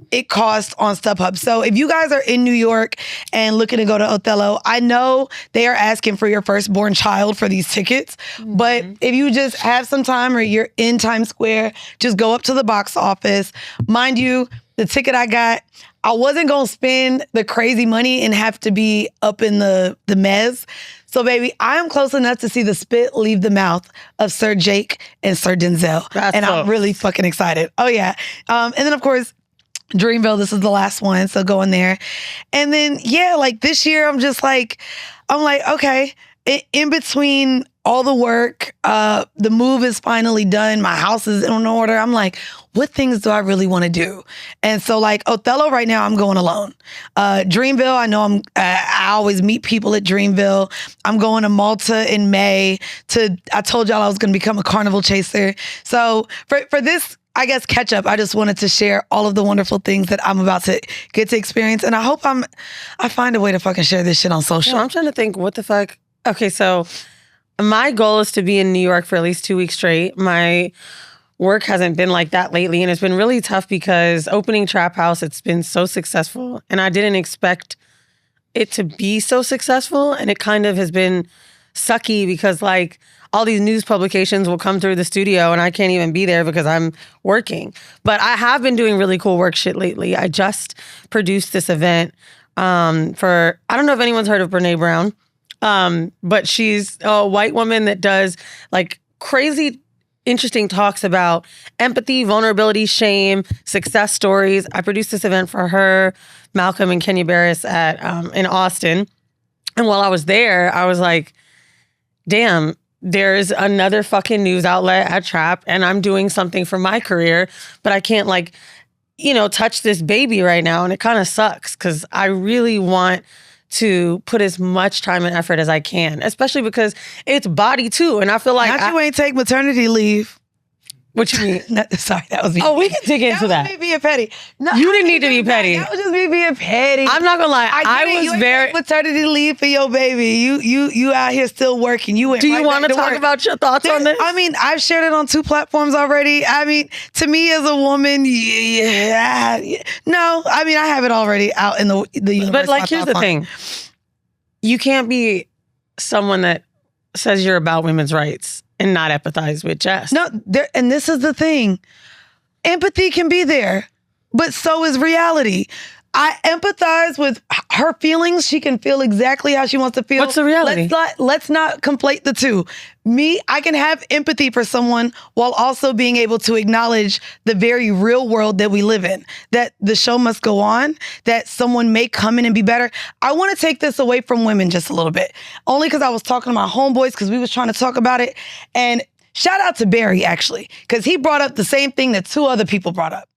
it costs on StubHub. So if you guys are in New York and looking to go to Othello, I know they are asking for your firstborn child for these tickets. But if you just have some time or you're in Times Square, just go up to the box office. Mind you, the ticket I got, I wasn't going to spend the crazy money and have to be up in the mez. So, baby, I am close enough to see the spit leave the mouth of Sir Jake and Sir Denzel. I'm really fucking excited. Oh, yeah. And then, of course, Dreamville, this is the last one, so go in there. And then, yeah, like this year, I'm like, okay, in between all the work, the move is finally done, my house is in order. I'm like, what things do I really want to do? And so, like, Othello right now, I'm going alone. Dreamville, I know I always meet people at Dreamville. I'm going to Malta in May I told y'all I was going to become a carnival chaser. So for this, I guess, catch up, I just wanted to share all of the wonderful things that I'm about to get to experience. And I hope I find a way to fucking share this shit on social. I'm trying to think, what the fuck? Okay, so my goal is to be in New York for at least 2 weeks straight. My work hasn't been like that lately, and it's been really tough because opening Trap House, it's been so successful, and I didn't expect it to be so successful, and it kind of has been sucky because, like, all these news publications will come through the studio and I can't even be there because I'm working. But I have been doing really cool work shit lately. I just produced this event for, I don't know if anyone's heard of Brene Brown, but she's a white woman that does like crazy, interesting talks about empathy, vulnerability, shame, success stories. I produced this event for her, Malcolm and Kenya Barris in Austin. And while I was there, I was like, damn, there's another fucking news outlet at Trap and I'm doing something for my career, but I can't touch this baby right now. And it kind of sucks because I really want to put as much time and effort as I can, especially because it's body too. And I feel like you ain't take maternity leave. What you mean? Sorry, that was me. Oh, we can dig into that. That was me being petty. No, you didn't need to be petty. That was just me being petty. I'm not gonna lie. I was very maternity leave for your baby. You out here still working. You went. Do you want to talk about your thoughts on this? I mean, I've shared it on 2 platforms already. I mean, to me as a woman, yeah. No, I mean, I have it already out in the universe. But like, here's the thing: you can't be someone that says you're about women's rights and not empathize with Jess. No, and this is the thing. Empathy can be there, but so is reality. I empathize with her feelings. She can feel exactly how she wants to feel. What's the reality? Let's not conflate the two. I can have empathy for someone while also being able to acknowledge the very real world that we live in, that the show must go on, that someone may come in and be better. I want to take this away from women just a little bit, only because I was talking to my homeboys because we was trying to talk about it. And shout out to Barry, actually, because he brought up the same thing that 2 other people brought up.